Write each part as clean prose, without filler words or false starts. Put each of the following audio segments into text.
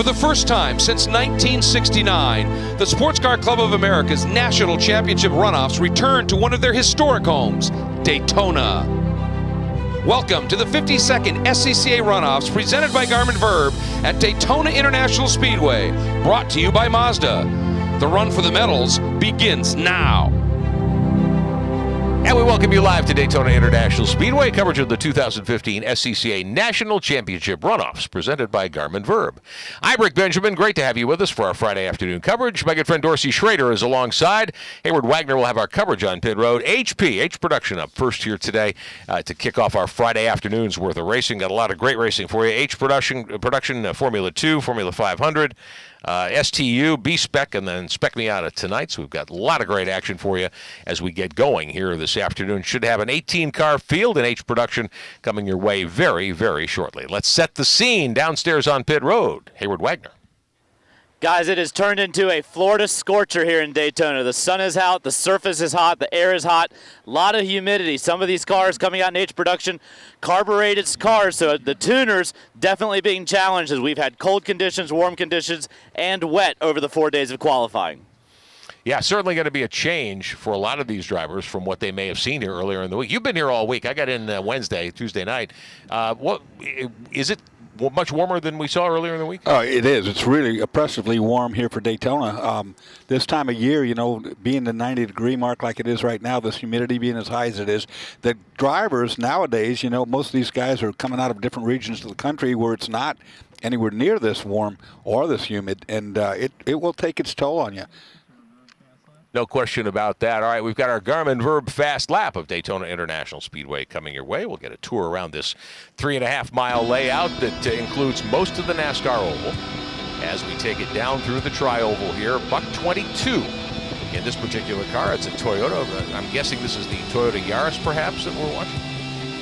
the first time since 1969, the Sports Car Club of America's National Championship Runoffs returned to one of their historic homes, Daytona. Welcome to the 52nd SCCA Runoffs presented by Garmin Verb at Daytona International Speedway, brought to you by Mazda. The run for the medals begins now. And we welcome you live to Daytona International Speedway, coverage of the 2015 SCCA National Championship Runoffs, presented by Garmin Verb. I'm Rick Benjamin. Great to have you with us for our Friday afternoon coverage. My good friend Dorsey Schrader is alongside. Hayward Wagner will have our coverage on pit road. H Production up first here today to kick off our Friday afternoon's worth of racing. Got a lot of great racing for you. H Production, Formula 2, Formula 500. STU, B-Spec, and then Spec Miata tonight. So we've got a lot of great action for you as we get going here this afternoon. Should have an 18-car field in H Production coming your way very, very shortly. Let's set the scene downstairs on pit road. Hayward Wagner. Guys, it has turned into a Florida scorcher here in Daytona. The sun is out, the surface is hot, the air is hot, a lot of humidity. Some of these cars coming out in H Production, carbureted cars, so the tuners definitely being challenged as we've had cold conditions, warm conditions, and wet over the 4 days of qualifying. Yeah, certainly going to be a change for a lot of these drivers from what they may have seen here earlier in the week. You've been here all week. I got in Tuesday night. What is it? Much warmer than we saw earlier in the week? Oh, it is. It's really oppressively warm here for Daytona. This time of year, being the 90-degree mark like it is right now, this humidity being as high as it is, the drivers nowadays, most of these guys are coming out of different regions of the country where it's not anywhere near this warm or this humid, and it will take its toll on you. No question about that. All right, we've got our Garmin Verb Fast Lap of Daytona International Speedway coming your way. We'll get a tour around this 3.5-mile layout that includes most of the NASCAR oval as we take it down through the tri-oval here. Buck 22 in this particular car. It's a Toyota. I'm guessing this is the Toyota Yaris, perhaps, that we're watching.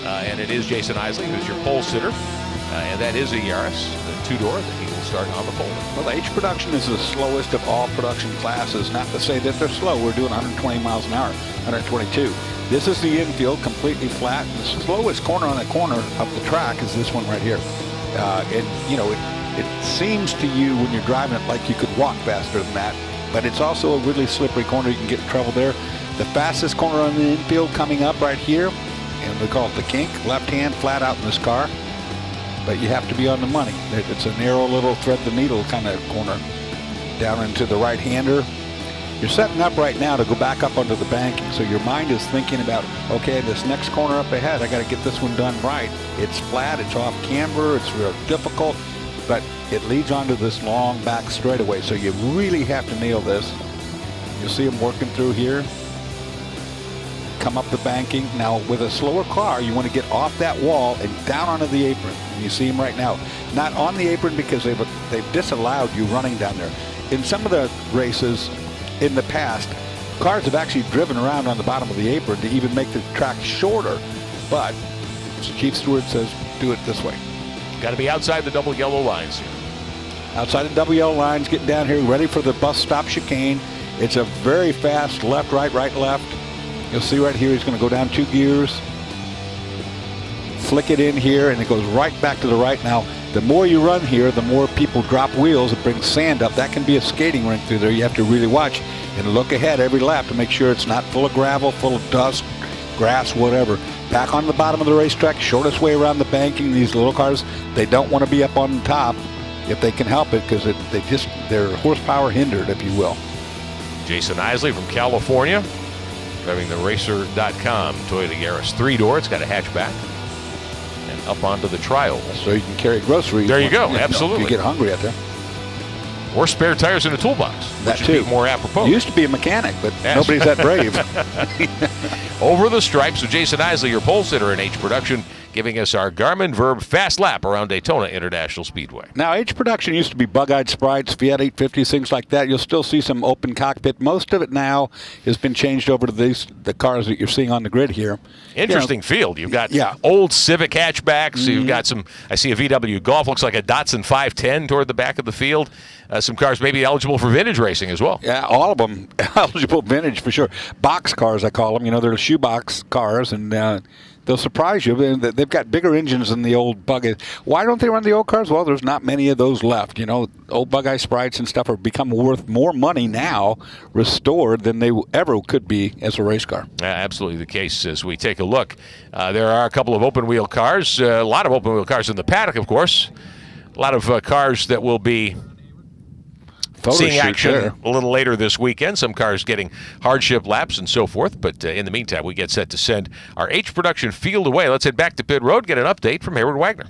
And it is Jason Isley, who's your pole sitter. And that is a Yaris, the two-door that he will start on the pole. Well, the H Production is the slowest of all production classes. Not to say that they're slow. We're doing 120 miles an hour, 122. This is the infield, completely flat. The slowest corner on the corner of the track is this one right here. It seems to you when you're driving it like you could walk faster than that, but it's also a really slippery corner. You can get in trouble there. The fastest corner on the infield coming up right here, and we call it the kink, left hand flat out in this car. But you have to be on the money. It's a narrow little thread the needle kind of corner down into the right-hander. You're setting up right now to go back up onto the banking, so your mind is thinking about, okay, this next corner up ahead, I got to get this one done right. It's flat, it's off camber, it's real difficult, but it leads onto this long back straightaway, so you really have to nail this. You'll see them working through here. Come up the banking. Now, with a slower car, you want to get off that wall and down onto the apron. And you see him right now. Not on the apron because they've disallowed you running down there. In some of the races in the past, cars have actually driven around on the bottom of the apron to even make the track shorter. But Chief Stewart says, do it this way. Got to be outside the double yellow lines here. Outside the double yellow lines, getting down here, ready for the bus stop chicane. It's a very fast left, right, left. You'll see right here, he's going to go down 2 gears, flick it in here, and it goes right back to the right. Now, the more you run here, the more people drop wheels. It brings sand up. That can be a skating rink through there. You have to really watch and look ahead every lap to make sure it's not full of gravel, full of dust, grass, whatever. Back on the bottom of the racetrack, shortest way around the banking. These little cars, they don't want to be up on the top if they can help it because they're horsepower hindered, if you will. Jason Isley from California. Driving the Racer.com Toyota Yaris 3-door. It's got a hatchback. And up onto the tri-oval. So you can carry groceries. There you go, absolutely. If you get hungry out there. Or spare tires in a toolbox. That which too. Would be more apropos. Used to be a mechanic, but nobody's that brave. Over the stripes with Jason Isley, your pole sitter in H Production, giving us our Garmin Verb Fast Lap around Daytona International Speedway. Now, H Production used to be bug-eyed sprites, Fiat 850s, things like that. You'll still see some open cockpit. Most of it now has been changed over to the cars that you're seeing on the grid here. Interesting field. You've got old Civic hatchbacks. Mm-hmm. You've got some, I see a VW Golf, looks like a Datsun 510 toward the back of the field. Some cars maybe eligible for vintage racing as well. Yeah, all of them eligible vintage for sure. Box cars, I call them. They're shoebox cars, and They'll surprise you. They've got bigger engines than the old Bug-Eyes. Why don't they run the old cars? Well, there's not many of those left. You know, old Bug-Eye Sprites and stuff are become worth more money now, restored, than they ever could be as a race car. Absolutely the case as we take a look. There are a couple of open-wheel cars, a lot of open-wheel cars in the paddock, of course. A lot of cars that will be seeing action a little later this weekend. Some cars getting hardship laps and so forth. But in the meantime, we get set to send our H Production field away. Let's head back to pit road, get an update from Hayward Wagner.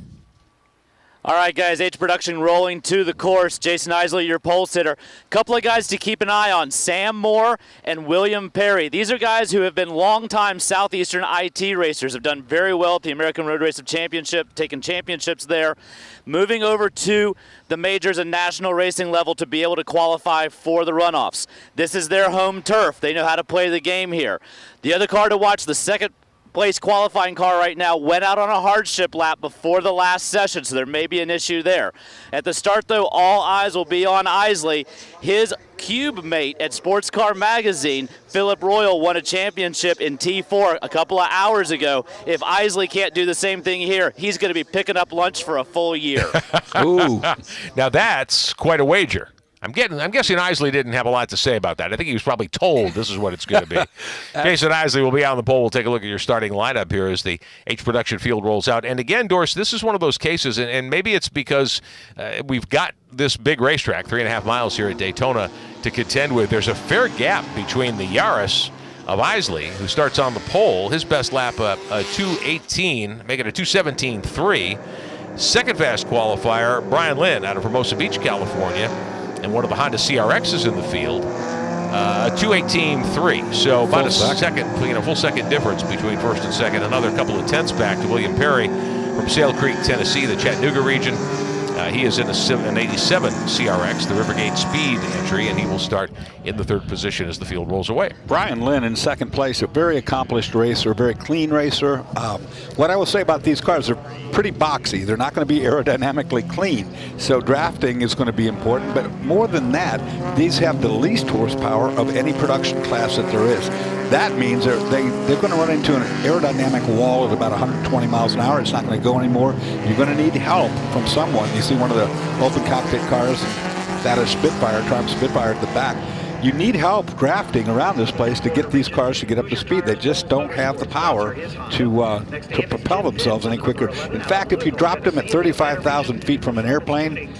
All right, guys, H Production rolling to the course. Jason Isley, your pole sitter. Couple of guys to keep an eye on, Sam Moore and William Perry. These are guys who have been longtime Southeastern IT racers, have done very well at the American Road Race Championship, taken championships there, moving over to the majors and national racing level to be able to qualify for the runoffs. This is their home turf. They know how to play the game here. The other car to watch, the second place qualifying car right now, went out on a hardship lap before the last session, so there may be an issue there. At the start, though, all eyes will be on Isley. His cube mate at Sports Car Magazine, Philip Royal, won a championship in T4 a couple of hours ago. If Isley can't do the same thing here, he's going to be picking up lunch for a full year. Ooh. Now that's quite a wager. I'm guessing Isley didn't have a lot to say about that. I think he was probably told this is what it's going to be. Jason Isley will be on the pole. We'll take a look at your starting lineup here as the H Production field rolls out. And again, Doris, this is one of those cases, and maybe it's because we've got this big racetrack, 3.5 miles here at Daytona, to contend with. There's a fair gap between the Yaris of Isley, who starts on the pole. His best lap, a 2:18, making a 2:17.3. Second fast qualifier, Brian Lynn out of Hermosa Beach, California, and one of the Honda CRXs in the field, 2:18.3. So about a full second difference between first and second. Another couple of tenths back to William Perry from Sale Creek, Tennessee, the Chattanooga region. He is in an 87 CRX, the Rivergate Speed entry, and he will start in the third position as the field rolls away. Brian Lynn in second place, a very accomplished racer, a very clean racer. What I will say about these cars, they're pretty boxy. They're not going to be aerodynamically clean, so drafting is going to be important. But more than that, these have the least horsepower of any production class that there is. That means they're going to run into an aerodynamic wall at about 120 miles an hour. It's not going to go anymore. You're going to need help from someone. You see one of the open cockpit cars, that is Spitfire, Triumph Spitfire at the back. You need help drafting around this place to get these cars to get up to speed. They just don't have the power to propel themselves any quicker. In fact, if you dropped them at 35,000 feet from an airplane,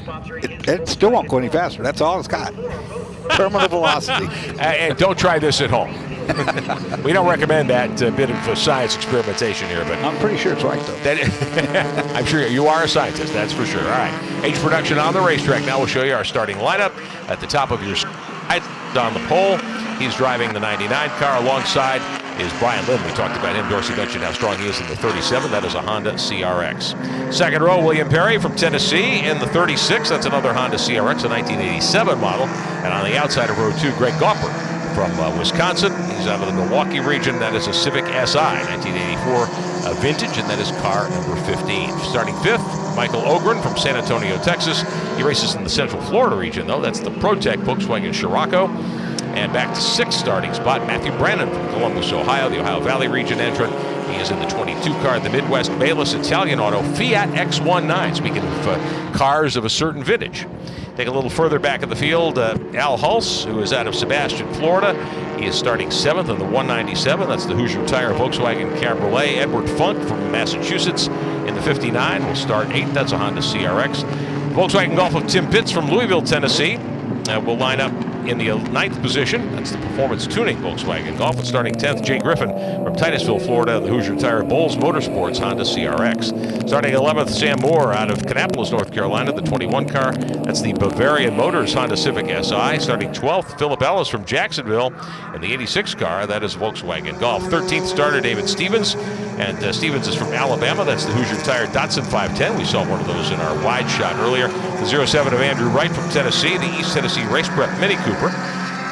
it still won't go any faster. That's all it's got. Terminal velocity. And don't try this at home. We don't recommend that bit of science experimentation here, but I'm pretty sure it's right, though. I'm sure you are a scientist, that's for sure. All right, H Production on the racetrack. Now we'll show you our starting lineup. At the top of your slide, on the pole, he's driving the 99 car. Alongside is Brian Lynn. We talked about him. Dorsey mentioned how strong he is in the 37. That is a Honda CRX. Second row, William Perry from Tennessee in the 36. That's another Honda CRX, a 1987 model. And on the outside of row 2, Greg Gopper from Wisconsin. He's out of the Milwaukee region. That is a Civic SI, 1984 vintage, and that is car number 15. Starting fifth, Michael Ogren from San Antonio, Texas. He races in the Central Florida region, though. That's the ProTech Volkswagen Scirocco. And back to sixth starting spot, Matthew Brannon from Columbus, Ohio, the Ohio Valley region entrant. He is in the 22 car, the Midwest Bayless Italian Auto Fiat X19. Speaking of cars of a certain vintage. Take a little further back in the field, Al Hulse, who is out of Sebastian, Florida. He is starting seventh in the 197. That's the Hoosier Tire Volkswagen Cabriolet. Edward Funk from Massachusetts in the 59 will start eighth. That's a Honda CRX. Volkswagen Golf of Tim Pitts from Louisville, Tennessee will line up in the ninth position. That's the Performance Tuning Volkswagen Golf. And starting 10th, Jay Griffin from Titusville, Florida, the Hoosier Tire Bowles Motorsports Honda CRX. Starting 11th, Sam Moore out of Kannapolis, North Carolina, the 21 car. That's the Bavarian Motors Honda Civic SI. Starting 12th, Philip Ellis from Jacksonville in the 86 car. That is Volkswagen Golf. 13th starter, David Stevens. And Stevens is from Alabama. That's the Hoosier Tire Datsun 510. We saw one of those in our wide shot earlier. The 07 of Andrew Wright from Tennessee, the East Tennessee Race Prep Mini Cooper.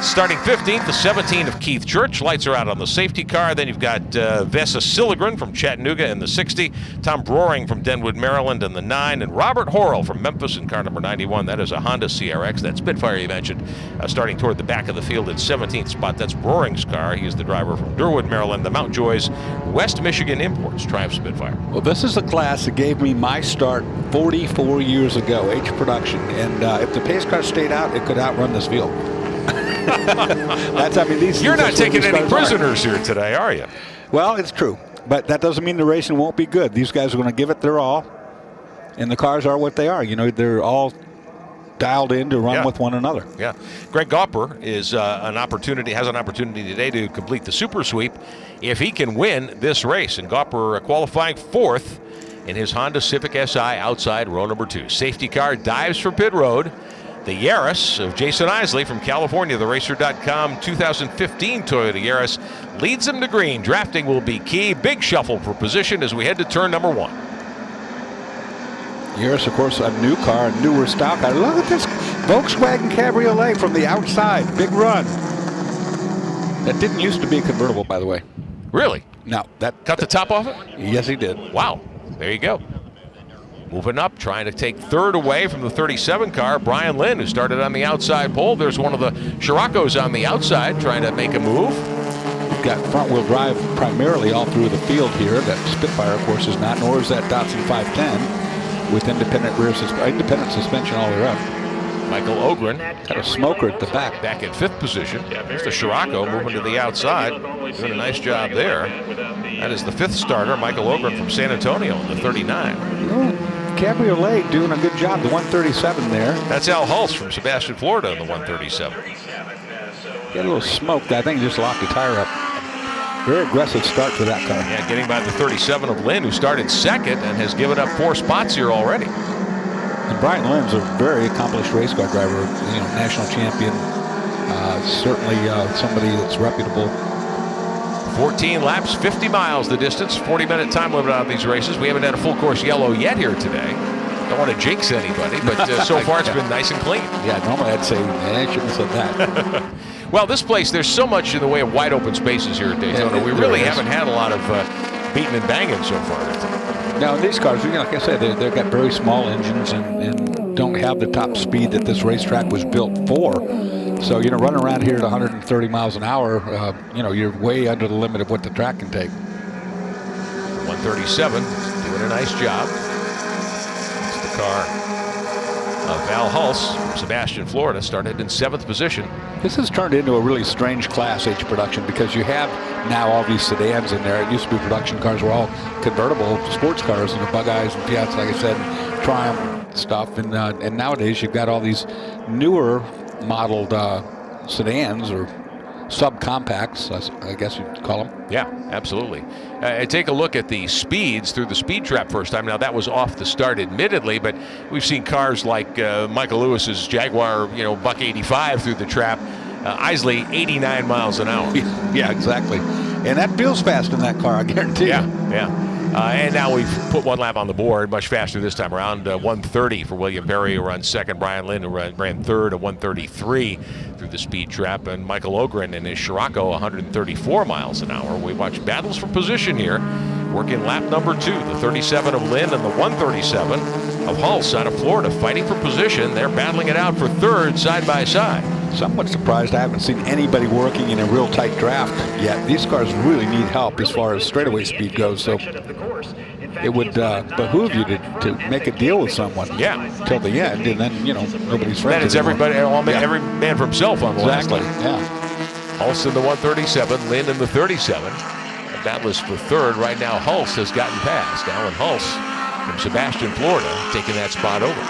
Starting 15th, the 17 of Keith Church. Lights are out on the safety car. Then you've got Vesa Silligren from Chattanooga in the 60. Tom Broering from Denwood, Maryland in the 9. And Robert Horrell from Memphis in car number 91. That is a Honda CRX. That Spitfire you mentioned, starting toward the back of the field at 17th spot. That's Broering's car. He is the driver from Durwood, Maryland. The Mountjoy's West Michigan Imports Triumph Spitfire. Well, this is the class that gave me my start 44 years ago, H production. And if the pace car stayed out, it could outrun this field. You're not taking any prisoners here today, are you? Well, it's true, but that doesn't mean the racing won't be good. These guys are going to give it their all, and the cars are what they are. You know, they're all dialed in to run with one another. Yeah. Greg Gopper is has an opportunity today to complete the super sweep if he can win this race. And Gopper qualifying 4th in his Honda Civic Si outside row number 2. Safety car dives for pit road. The Yaris of Jason Isley from California, the Racer.com 2015 Toyota Yaris, leads him to green. Drafting will be key. Big shuffle for position as we head to turn number 1. Yaris, of course, a new car, a newer style car. Look at this Volkswagen Cabriolet from the outside. Big run. That didn't used to be a convertible, by the way. Really? No. That cut the top off it? Yes, he did. Wow. There you go. Moving up, trying to take 3rd away from the 37 car, Brian Lynn, who started on the outside pole. There's one of the Scirocco's on the outside trying to make a move. We've got front-wheel drive primarily all through the field here. That Spitfire, of course, is not, nor is that Datsun 510 with independent suspension all the way up. Michael Ogren got a smoker at the back. Back in 5th position. There's the Scirocco moving to the outside, doing a nice job there. That is the 5th starter, Michael Ogren from San Antonio in the 39. Cabriolet doing a good job, the 137 there. That's Al Hulse from Sebastian, Florida in the 137. Got a little smoked. I think he just locked the tire up. Very aggressive start to that car. Yeah, getting by the 37 of Lynn, who started 2nd and has given up 4 spots here already. And Brian Lynn's a very accomplished race car driver, you know, national champion. Certainly somebody that's reputable. 14 laps, 50 miles the distance, 40-minute time limit on these races. We haven't had a full course yellow yet here today. Don't want to jinx anybody, but so far it's been nice and clean. Yeah, normally I'd say, I shouldn't have said that. Well, this place, there's so much in the way of wide open spaces here at Daytona. Yeah, we really haven't had a lot of beating and banging so far. Now, these cars, you know, like I said, they've got very small engines and don't have the top speed that this racetrack was built for. So, you know, running around here at 130 miles an hour, you know, you're way under the limit of what the track can take. 137, doing a nice job. It's the car of Al Hulse from Sebastian, Florida, started in 7th position. This has turned into a really strange Class H production because you have now all these sedans in there. It used to be production cars were all convertible sports cars, you know, Bug-Eyes and Fiats, like I said, and Triumph stuff. And nowadays you've got all these newer modeled sedans or subcompacts, I guess you'd call them. Yeah, absolutely. Take a look at the speeds through the speed trap first time. Now, that was off the start, admittedly, but we've seen cars like Michael Lewis's Jaguar, you know, buck 85 through the trap. Isley, 89 miles an hour. Yeah, exactly. And that feels fast in that car, I guarantee you. Yeah. And now we've put 1 lap on the board, much faster this time around. 130 for William Berry, who runs 2nd. Brian Lynn, who ran 3rd, a 133 through the speed trap. And Michael Ogren in his Scirocco, 134 miles an hour. We watch battles for position here. Working lap number 2, the 37 of Lynn and the 137 of Hulse out of Florida, fighting for position. They're battling it out for 3rd, side by side. Somewhat surprised I haven't seen anybody working in a real tight draft yet. These cars really need help as far as straightaway speed goes, so it would behoove you to make a deal with someone till the end, and then, you know, nobody's friends. Then it's everybody, every man for himself on the last lap. Yeah. Hulse in the 137, Lynn in the 37. The battle is for 3rd. Right now, Hulse has gotten past. Alan Hulse from Sebastian, Florida, taking that spot over.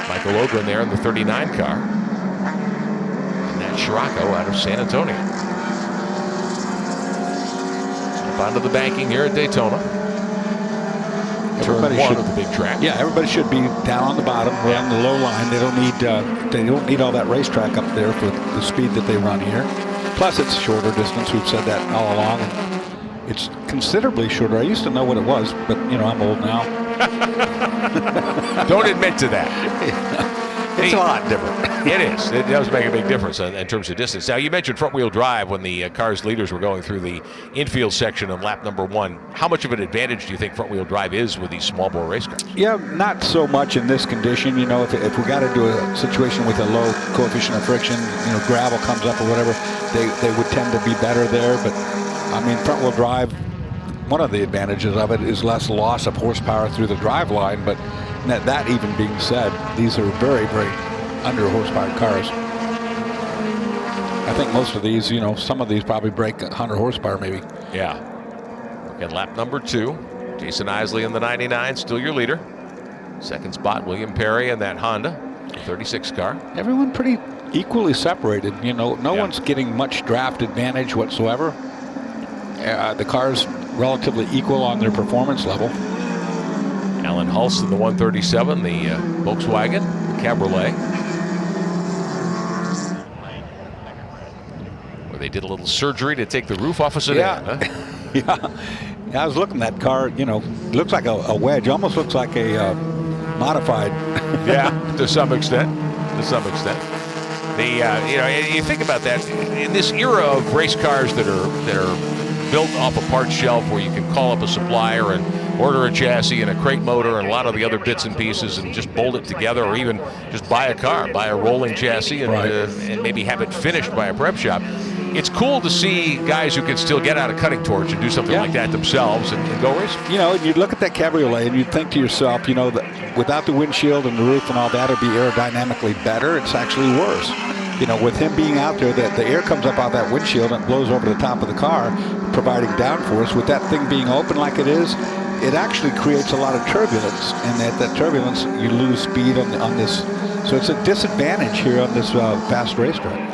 Michael Ogren there in the 39 car. Scirocco out of San Antonio. Up onto the banking here at Daytona. Turn 1 of the big track. Yeah, everybody should be down on the bottom, on the low line. They don't need all that racetrack up there for the speed that they run here. Plus, it's shorter distance. We've said that all along. And it's considerably shorter. I used to know what it was, but you know, I'm old now. Don't admit to that. It's a lot different. It is. It does make a big difference in terms of distance. Now, you mentioned front-wheel drive when the Cars leaders were going through the infield section on lap number 1. How much of an advantage do you think front-wheel drive is with these small bore race cars? Yeah, not so much in this condition. You know, if we got to do a situation with a low coefficient of friction, you know, gravel comes up or whatever, they would tend to be better there. But, I mean, front-wheel drive, one of the advantages of it is less loss of horsepower through the drive line. But that even being said, these are very, very under horsepower cars. I think most of these, you know, some of these probably break 100 horsepower maybe. Yeah. And lap number 2, Jason Isley in the 99, still your leader. Second spot, William Perry in that Honda, the 36 car. Everyone pretty equally separated. You know, no one's getting much draft advantage whatsoever. The cars relatively equal on their performance level. Alan Hulse in the 137, the Volkswagen Cabriolet. Where they did a little surgery to take the roof off of sedan. Huh? Yeah, I was looking at that car, you know, looks like a wedge, almost looks like a modified. Yeah, to some extent. To some extent. You know, you think about that in this era of race cars that are built off a parts shelf where you can call up a supplier and order a chassis and a crate motor and a lot of the other bits and pieces and just bolt it together, or even just buy a rolling chassis and, and maybe have it finished by a prep shop. It's cool to see guys who can still get out a cutting torch and do something like that themselves and go race. You know, you'd look at that Cabriolet and you'd think to yourself, you know, that without the windshield and the roof and all that, it'd be aerodynamically better. It's actually worse. You know, with him being out there, the air comes up out that windshield and blows over the top of the car, providing downforce. With that thing being open like it is, it actually creates a lot of turbulence, and at that turbulence, you lose speed on this. So it's a disadvantage here on this fast racetrack.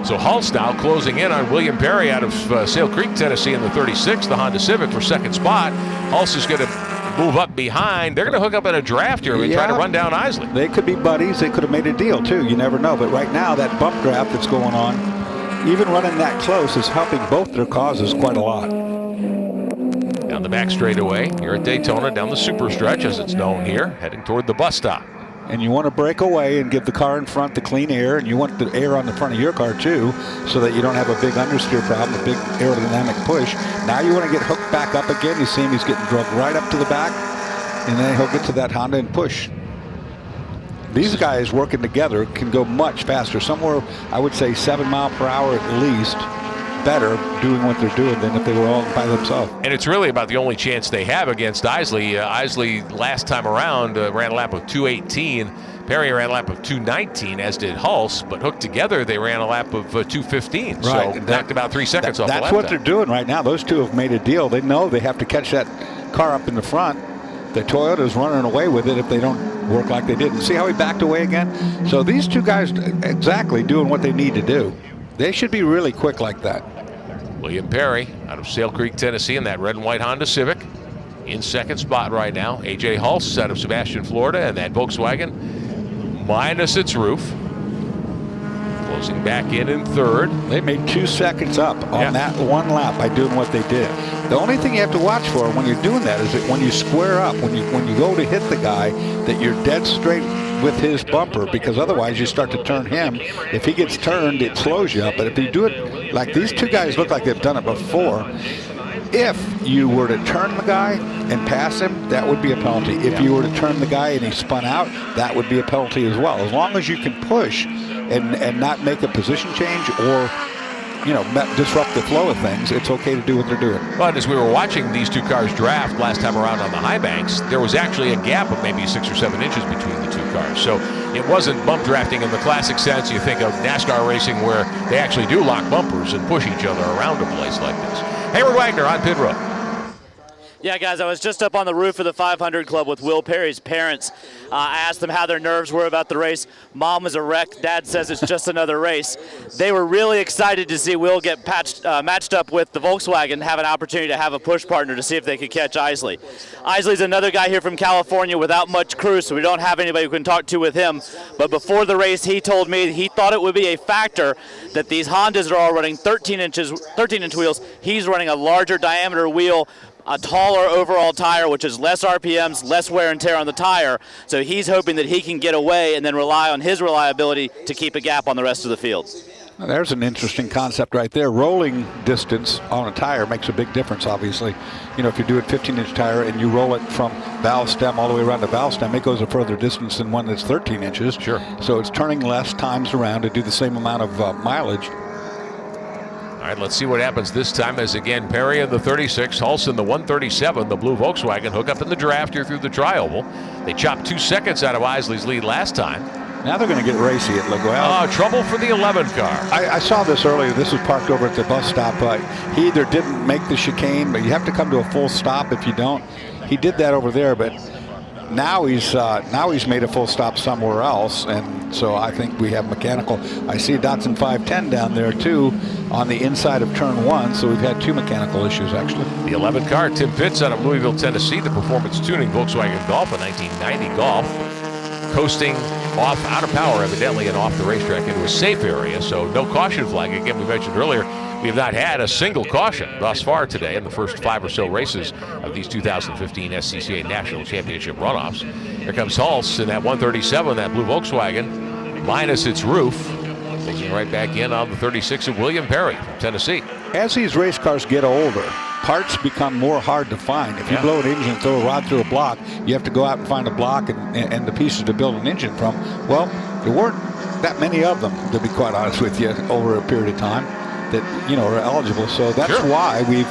So Hulse now closing in on William Perry out of Sale Creek, Tennessee in the 36, the Honda Civic for second spot. Hulse is going to move up behind. They're going to hook up in a draft here and try to run down Isley. They could be buddies. They could have made a deal too. You never know. But right now, that bump draft that's going on, even running that close is helping both their causes quite a lot. Down the back straightaway here at Daytona, down the super stretch as it's known here, heading toward the bus stop. And you want to break away and give the car in front the clean air, and you want the air on the front of your car too, so that you don't have a big understeer problem, a big aerodynamic push. Now you want to get hooked back up again. You see him, he's getting drugged right up to the back, and then he'll get to that Honda and push. These guys working together can go much faster, somewhere I would say 7 miles per hour at least, better doing what they're doing than if they were all by themselves. And it's really about the only chance they have against Isley. Isley last time around ran a lap of 2:18. Perry ran a lap of 2:19, as did Hulse, but hooked together they ran a lap of 2:15. Right. So knocked about 3 seconds off the lap. That's what they're doing right now. Those two have made a deal. They know they have to catch that car up in the front. The Toyota's running away with it if they don't work like they did. And see how he backed away again? So these two guys exactly doing what they need to do. They should be really quick like that. William Perry out of Sale Creek, Tennessee in that red and white Honda Civic in second spot right now. A.J. Hulse out of Sebastian, Florida, and that Volkswagen minus its roof. Closing back in third. They made 2 seconds up on that one lap by doing what they did. The only thing you have to watch for when you're doing that is that when you square up, when you go to hit the guy, that you're dead straight with his bumper, because otherwise you start to turn him. If he gets turned, it slows you up. But if you do it like these two guys look like they've done it before, if you were to turn the guy and pass him, that would be a penalty. If you were to turn the guy and he spun out, that would be a penalty as well. As long as you can push and not make a position change or, you know, disrupt the flow of things, it's okay to do what they're doing. But as we were watching these two cars draft last time around on the high banks, there was actually a gap of maybe 6 or 7 inches between the two cars. So it wasn't bump drafting in the classic sense you think of NASCAR racing, where they actually do lock bumpers and push each other around a place like this. Hayward Wagner on pit road. Yeah, guys, I was just up on the roof of the 500 Club with Will Perry's parents. I asked them how their nerves were about the race. Mom was a wreck. Dad says it's just another race. They were really excited to see Will get matched up with the Volkswagen, have an opportunity to have a push partner to see if they could catch Isley. Isley's another guy here from California without much crew, so we don't have anybody who can talk to with him. But before the race, he told me he thought it would be a factor that these Hondas are all running 13-inch wheels. He's running a larger diameter wheel. a taller overall tire, which is less RPMs, less wear and tear on the tire. So he's hoping that he can get away and then rely on his reliability to keep a gap on the rest of the field. Well, there's an interesting concept right there. Rolling distance on a tire makes a big difference, obviously. You know, if you do a 15-inch tire and you roll it from valve stem all the way around the valve stem, it goes a further distance than one that's 13 inches. Sure. So it's turning less times around to do the same amount of mileage. All right, let's see what happens this time as, again, Perry in the 36, Hulse in the 137. The blue Volkswagen hook up in the draft here through the tri-oval. They chopped 2 seconds out of Isley's lead last time. Now they're going to get racy at Laguel. Oh, trouble for the 11 car. I saw this earlier. This was parked over at the bus stop. He either didn't make the chicane, but you have to come to a full stop if you don't. He did that over there, but now he's made a full stop somewhere else, and so I think we have mechanical. I see a Datsun 510 down there too on the inside of turn 1, so we've had 2 mechanical issues actually. The 11 car, Tim Pitts out of Louisville, Tennessee, the performance tuning Volkswagen Golf, a 1990 Golf. Coasting off, out of power evidently, and off the racetrack into a safe area, so no caution flag. Again, we mentioned earlier, we have not had a single caution thus far today in the first 5 or so races of these 2015 SCCA National Championship runoffs. Here comes Hulse in that 137, that blue Volkswagen, minus its roof, taking right back in on the 36 of William Perry from Tennessee. As these race cars get older, parts become more hard to find. If you blow an engine and throw a rod through a block, you have to go out and find a block and the pieces to build an engine from. Well, there weren't that many of them, to be quite honest with you, over a period of time that, you know, are eligible. So that's why we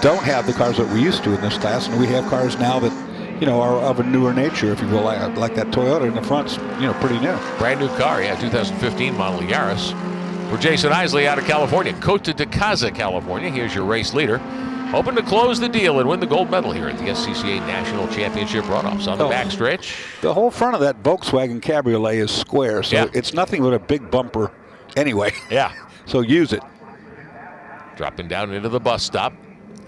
don't have the cars that we used to in this class, and we have cars now that, you know, are of a newer nature, if you will, like that Toyota in the front's, you know, pretty new. Brand new car, 2015 model Yaris. For Jason Isley out of California, Costa de Casa, California. Here's your race leader, hoping to close the deal and win the gold medal here at the SCCA National Championship runoffs. On the backstretch, the whole front of that Volkswagen Cabriolet is square, so it's nothing but a big bumper anyway. Yeah. So use it. Dropping down into the bus stop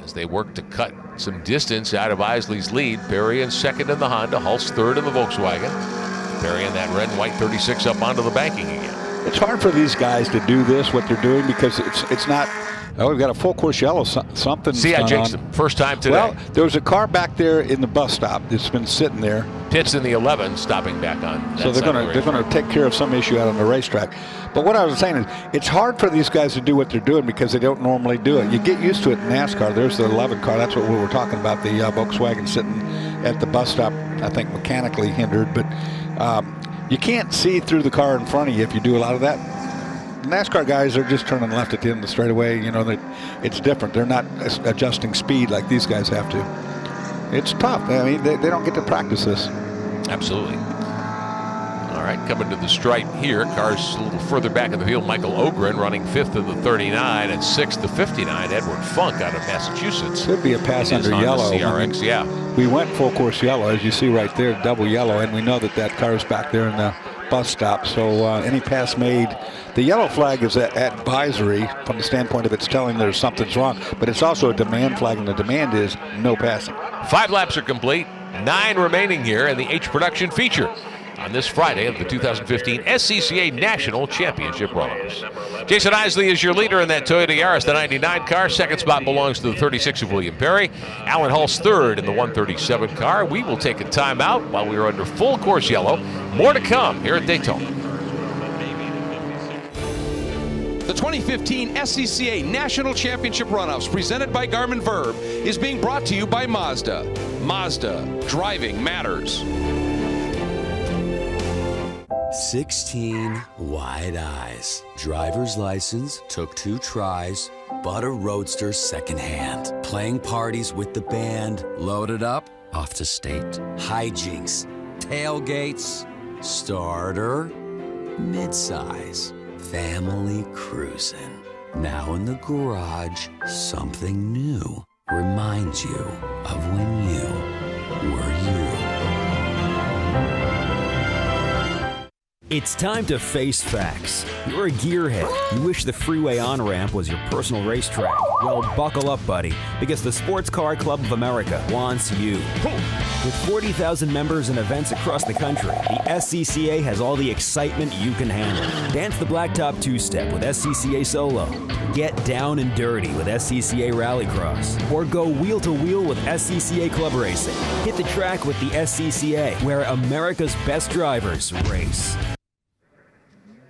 as they work to cut some distance out of Isley's lead. Perry in second in the Honda, Hulse third in the Volkswagen. Perry in that red and white 36 up onto the banking again. It's hard for these guys to do this, what they're doing, because it's not. Oh, we've got a full course yellow, something. See, I jinxed them. First time today. Well, there was a car back there in the bus stop that's been sitting there. Pitts in the 11, stopping back on. So they're going to take care of some issue out on the racetrack. But what I was saying is, it's hard for these guys to do what they're doing because they don't normally do it. You get used to it in NASCAR. There's the 11 car. That's what we were talking about. The Volkswagen sitting at the bus stop, I think mechanically hindered, but you can't see through the car in front of you if you do a lot of that. NASCAR guys are just turning left at the end of the straightaway. You know, it's different. They're not adjusting speed like these guys have to. It's tough. I mean, they don't get to practice this. Absolutely. All right, coming to the stripe here. Cars a little further back in the field. Michael Ogren running 5th in the 39 and 6th to 59. Edward Funk out of Massachusetts. Could be a pass under yellow. CRX, yeah. We went full course yellow, as you see right there, double yellow, and we know that car is back there in the bus stop. So any pass made, the yellow flag is at advisory from the standpoint of it's telling there's something's wrong, but it's also a demand flag, and the demand is no passing. 5 laps are complete, 9 remaining here in the H Production feature on this Friday of the 2015 SCCA National Championship runoffs. Jason Isley is your leader in that Toyota Yaris, the 99 car. Second spot belongs to the 36 of William Perry. Alan Hulse third in the 137 car. We will take a timeout while we are under full course yellow. More to come here at Daytona. The 2015 SCCA National Championship Runoffs, presented by Garmin Verb, is being brought to you by Mazda. Mazda, driving matters. 16 wide eyes. Driver's license, took 2 tries, bought a Roadster secondhand. Playing parties with the band, loaded up, off to state. Hijinks, tailgates, starter, midsize, family cruising. Now in the garage, something new reminds you of when you were you. It's time to face facts. You're a gearhead. You wish the freeway on-ramp was your personal racetrack. Well, buckle up, buddy, because the Sports Car Club of America wants you. With 40,000 members and events across the country, the SCCA has all the excitement you can handle. Dance the blacktop two-step with SCCA Solo. Get down and dirty with SCCA Rallycross. Or go wheel-to-wheel with SCCA Club Racing. Hit the track with the SCCA, where America's best drivers race.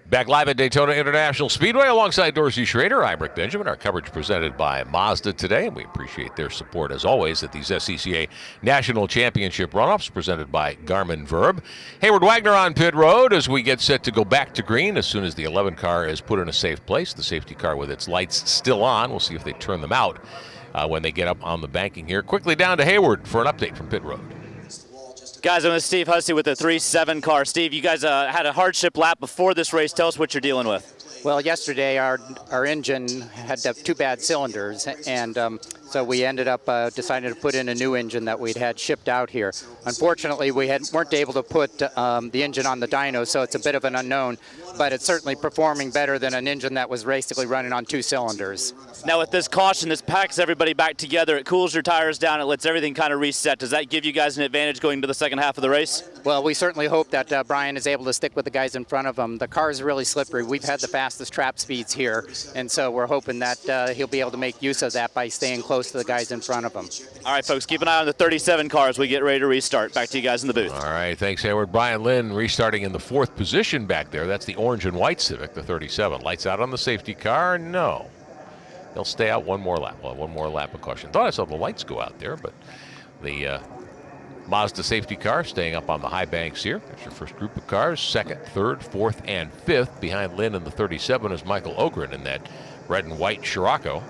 Back live at Daytona International Speedway alongside Dorsey Schrader. I'm Rick Benjamin. Our coverage presented by Mazda today, and we appreciate their support as always at these SCCA National Championship Runoffs presented by Garmin Verb. Hayward Wagner on pit road as we get set to go back to green as soon as the 11 car is put in a safe place. The safety car with its lights still on. We'll see if they turn them out when they get up on the banking here. Quickly down to Hayward for an update from pit road. Guys, I'm with Steve Hussey with the 3-7 car. Steve, you guys had a hardship lap before this race. Tell us what you're dealing with. Well, yesterday our engine had two bad cylinders, and so we ended up deciding to put in a new engine that we'd had shipped out here. Unfortunately, we weren't able to put the engine on the dyno, so it's a bit of an unknown, but it's certainly performing better than an engine that was basically running on 2 cylinders. Now with this caution, this packs everybody back together. It cools your tires down. It lets everything kind of reset. Does that give you guys an advantage going to the second half of the race? Well, we certainly hope that Brian is able to stick with the guys in front of him. The car is really slippery. We've had the fastest trap speeds here, and so we're hoping that he'll be able to make use of that by staying close to the guys in front of him. All right, folks, keep an eye on the 37 car as we get ready to restart. Back to you guys in the booth. All right, thanks, Hayward. Brian Lynn restarting in the 4th position back there. That's the orange and white Civic, the 37. Lights out on the safety car? No. They'll stay out one more lap. Well, one more lap of caution. Thought I saw the lights go out there, but the Mazda safety car staying up on the high banks here. There's your first group of cars. 2nd, 3rd, 4th, and 5th. Behind Lynn in the 37 is Michael Ogren in that red and white Scirocco.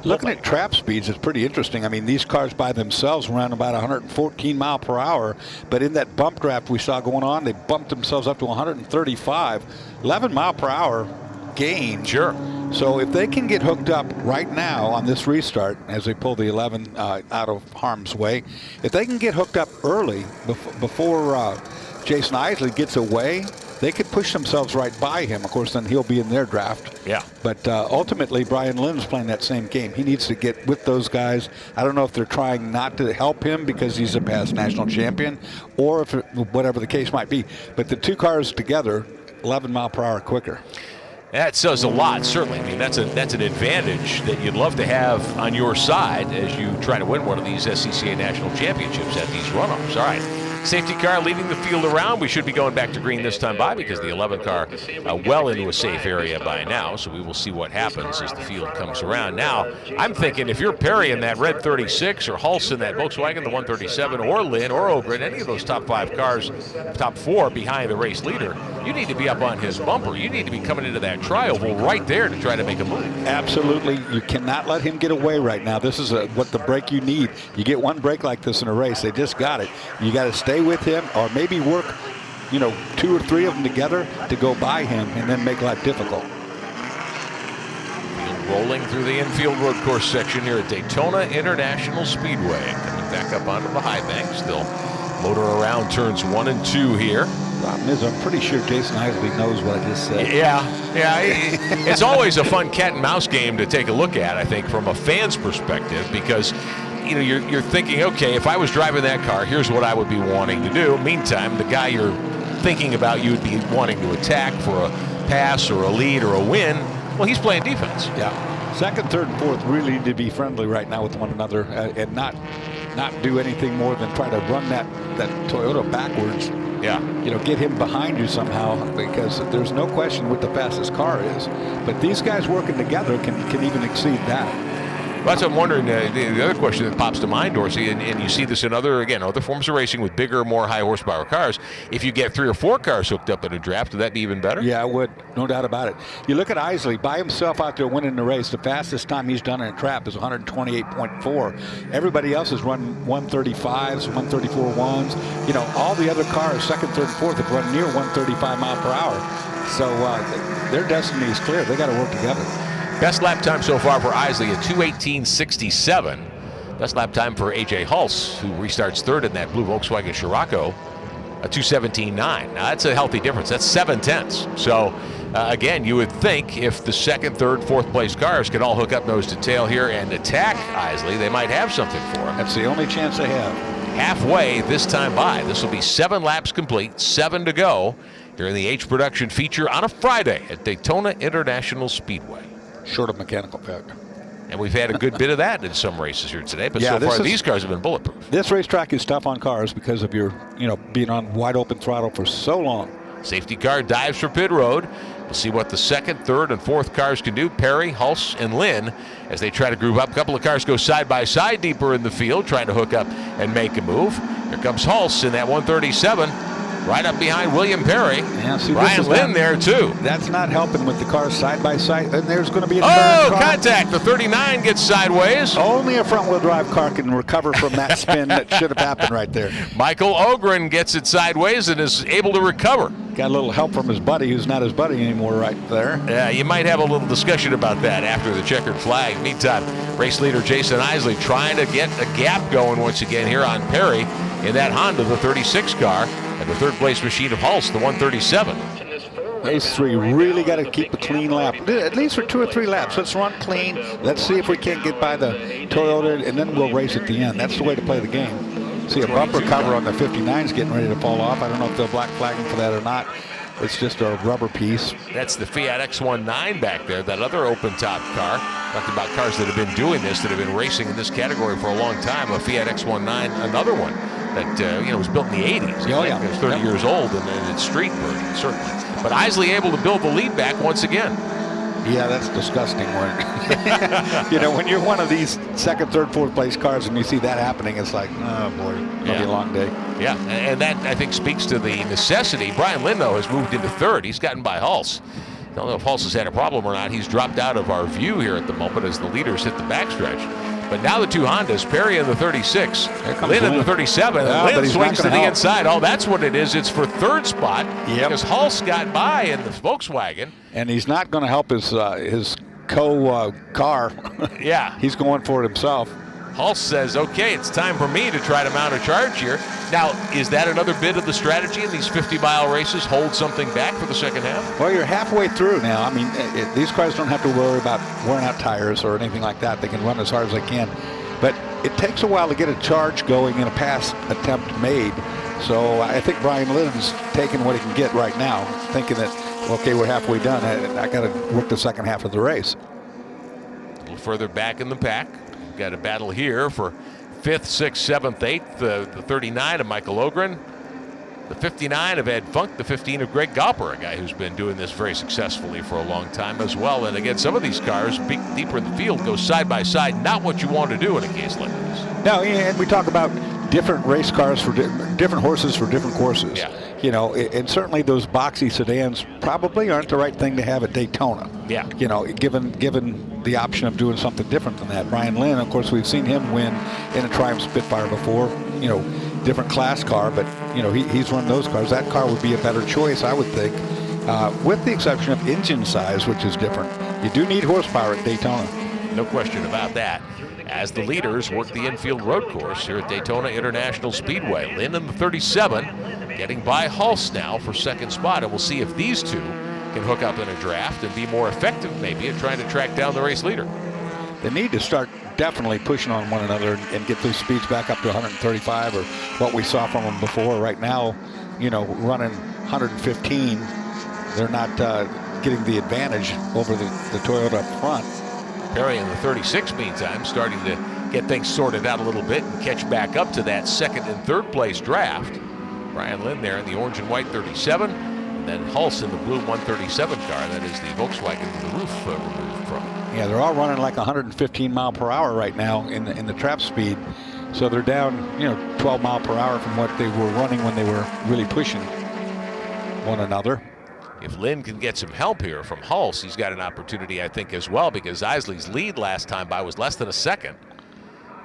Looking at trap speeds, it's pretty interesting. I mean, these cars by themselves run about 114 mile per hour, but in that bump draft we saw going on, they bumped themselves up to 135, 11 mile per hour gain. Sure. So if they can get hooked up right now on this restart, as they pull the 11 out of harm's way, if they can get hooked up early before Jason Isley gets away, they could push themselves right by him. Of course, then he'll be in their draft. Yeah. But ultimately, Brian Lynn's playing that same game. He needs to get with those guys. I don't know if they're trying not to help him because he's a past national champion, or if whatever the case might be. But the two cars together, 11 mile per hour quicker. That says a lot, certainly. I mean, that's an advantage that you'd love to have on your side as you try to win one of these SCCA national championships at these runoffs. All right. Safety car leading the field around. We should be going back to green this time by because the 11 car well into a safe area by now, so we will see what happens as the field comes around. Now, I'm thinking if you're Perry in that red 36 or Hulse in that Volkswagen, the 137, or Lynn or Ogren, any of those top 5 cars, top 4 behind the race leader, you need to be up on his bumper. You need to be coming into that tri-oval right there to try to make a move. Absolutely. You cannot let him get away right now. This is what the break you need. You get one break like this in a race. They just got it. You got to stay with him or maybe work, 2 or 3 of them together to go by him and then make life difficult. Rolling through the infield road course section here at Daytona International Speedway. Coming back up onto the high bank. Still motor around turns 1 and 2 here. Problem is, I'm pretty sure Jason Isley knows what I just said. Yeah. It's always a fun cat and mouse game to take a look at, I think, from a fan's perspective, because you're thinking, okay, if I was driving that car, here's what I would be wanting to do. Meantime, the guy you're thinking about, you would be wanting to attack for a pass or a lead or a win. Well, he's playing defense. Yeah. 2nd, 3rd, and 4th really need to be friendly right now with one another and not do anything more than try to run that Toyota backwards. Yeah. Get him behind you somehow, because there's no question what the fastest car is. But these guys working together can even exceed that. Well, that's what I'm wondering. The other question that pops to mind, Dorsey, and you see this in other forms of racing with bigger, more high horsepower cars. If you get 3 or 4 cars hooked up in a draft, would that be even better? Yeah, it would. No doubt about it. You look at Isley by himself out there winning the race. The fastest time he's done in a trap is 128.4. Everybody else has run 135s, 134.1s. All the other cars, 2nd, 3rd, and 4th, have run near 135 mile per hour. So their destiny is clear. They got to work together. Best lap time so far for Isley at 2:18.67. Best lap time for A.J. Hulse, who restarts 3rd in that blue Volkswagen Scirocco, a 2:17.9. Now, that's a healthy difference. That's 7/10. So, again, you would think if the 2nd, 3rd, 4th place cars could all hook up nose to tail here and attack Isley, they might have something for him. That's the only chance they have. halfway this time by. This will be 7 laps complete, 7 to go here in the H Production feature on a Friday at Daytona International Speedway. Short of mechanical failure. And we've had a good bit of that in some races here today, but Yeah, so far these cars have been bulletproof. This racetrack is tough on cars because of your, being on wide open throttle for so long. Safety car dives for pit road. We'll see what the second, third, and fourth cars can do. Perry, Hulse, and Lynn as they try to groove up. A couple of cars go side by side deeper in the field, trying to hook up and make a move. Here comes Hulse in that 137, right up behind William Perry. Yeah, see, Brian Lynn there too. That's not helping with the cars side by side. And there's going to be a Oh, turn. contact. The 39 gets sideways. Only a front-wheel drive car can recover from that spin that should have happened right there. Michael Ogren gets it sideways and is able to recover. Got a little help from his buddy, who's not his buddy anymore right there. Yeah, you might have a little discussion about that after the checkered flag. Meantime, race leader Jason Isley trying to get a gap going once again here on Perry in that Honda, the 36 car, and the third place machine of Hulse, the 137. Race 3 really got to keep a clean lap, at least for 2 or 3 laps. Let's run clean. Let's see if we can't get by the Toyota, and then we'll race at the end. That's the way to play the game. See, a bumper cover on the 59's getting ready to fall off. I don't know if they'll black flag him for that or not. It's just a rubber piece. That's the Fiat X19 back there, that other open-top car. Talking about cars that have been doing this, that have been racing in this category for a long time. A Fiat X19, another one that was built in the 80s. Oh, yeah. It's 30 years old, and it's street version, certainly. But Isley able to build the lead back once again. Yeah, that's disgusting work. When you're one of these second, third, fourth place cars and you see that happening, it's like, oh boy, it'll be a long day. Yeah, and that I think speaks to the necessity. Brian Lynn, though, has moved into third. He's gotten by Hulse. I don't know if Hulse has had a problem or not. He's dropped out of our view here at the moment as the leaders hit the backstretch. But now the 2 Hondas, Perry in the 36, Lynn in the 37, yeah, Lynn swings to the help. inside. Oh, that's what it is. It's for third spot because Hulse got by in the Volkswagen. And he's not going to help his car. Yeah. He's going for it himself. Hulse says, okay, it's time for me to try to mount a charge here. Now, is that another bit of the strategy in these 50-mile races? Hold something back for the second half? Well, you're halfway through now. I mean, these cars don't have to worry about wearing out tires or anything like that. They can run as hard as they can. But it takes a while to get a charge going and a pass attempt made. So I think Brian Lynn's taking what he can get right now, thinking that, okay, we're halfway done. I got to work the second half of the race. A little further back in the pack. We've got a battle here for 5th, 6th, 7th, 8th. The 39 of Michael Ogren. The 59 of Ed Funk. The 15 of Greg Galper, a guy who's been doing this very successfully for a long time as well. And again, some of these cars, deeper in the field, go side by side. Not what you want to do in a case like this. No, and we talk about different race cars for different horses for different courses. Yeah. And certainly those boxy sedans probably aren't the right thing to have at Daytona. Yeah. Given the option of doing something different than that. Brian Lynn, of course, we've seen him win in a Triumph Spitfire before. Different class car, but he's run those cars. That car would be a better choice, I would think, with the exception of engine size, which is different. You do need horsepower at Daytona. No question about that. As the leaders work the infield road course here at Daytona International Speedway. Lynn in the 37, getting by Hulse now for second spot, and we'll see if these two can hook up in a draft and be more effective maybe at trying to track down the race leader. They need to start definitely pushing on one another and get those speeds back up to 135 or what we saw from them before. Right now, running 115, they're not getting the advantage over the Toyota up front. Perry in the 36, meantime, starting to get things sorted out a little bit and catch back up to that second and third place draft. Brian Lynn there in the orange and white 37, and then Hulse in the blue 137 car. That is the Volkswagen with the roof removed from. Yeah, they're all running like 115 mile per hour right now in the trap speed. So they're down, 12 mile per hour from what they were running when they were really pushing one another. If Lynn can get some help here from Hulse, he's got an opportunity, I think, as well, because Isley's lead last time by was less than a second.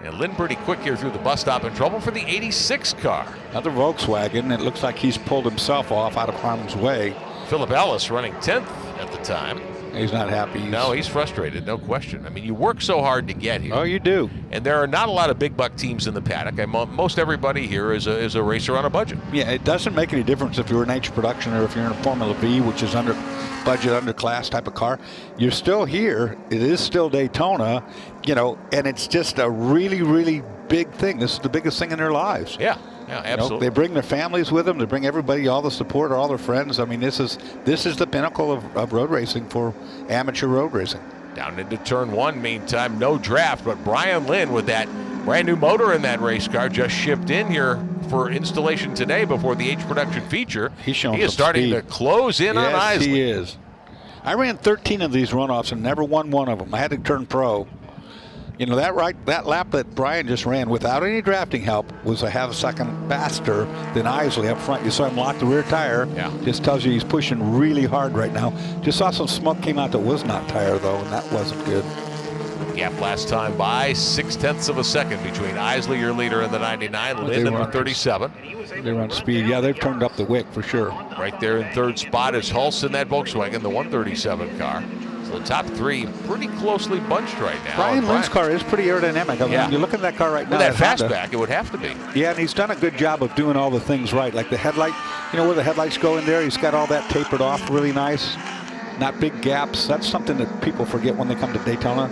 And Lynn pretty quick here through the bus stop, in trouble for the 86 car. Another Volkswagen. It looks like he's pulled himself off out of harm's way. Philip Ellis running 10th at the time. He's not happy. No, he's frustrated, no question. I mean, you work so hard to get here. Oh, you do. And there are not a lot of big buck teams in the paddock. Most everybody here is a racer on a budget. Yeah, it doesn't make any difference if you're in H production or if you're in a Formula V, which is under budget, under class type of car. You're still here. It is still Daytona, you know, and it's just a really, really big thing. This is the biggest thing in their lives. Yeah, absolutely. You know, they bring their families with them. They bring everybody, all the support, all their friends. I mean, this is the pinnacle of road racing for amateur road racing. Down into turn one, meantime, no draft, but Brian Lynn with that brand new motor in that race car just shipped in here for installation today before the H production feature. He's showing He is starting to close in on Isley. Yes, he is. I ran 13 of these runoffs and never won one of them. I had to turn pro. You know, that lap that Brian just ran without any drafting help was a half a second faster than Isley up front. You saw him lock the rear tire. Yeah. Just tells you he's pushing really hard right now. Just saw some smoke came out that was not tire, though, and that wasn't good. Gap last time by 0.6 of a second between Isley, your leader, in the 99, Lynn in the 37. They run speed. Yeah, they've turned up the wick for sure. Right there in third spot is Hulse in that Volkswagen, the 137 car. So the top three pretty closely bunched right now. Brian Lynn's car is pretty aerodynamic. I mean, when you look at that car right now. With that fastback, it would have to be. Yeah, and he's done a good job of doing all the things right. Like the headlight, you know, where the headlights go in there, he's got all that tapered off really nice. Not big gaps. That's something that people forget when they come to Daytona.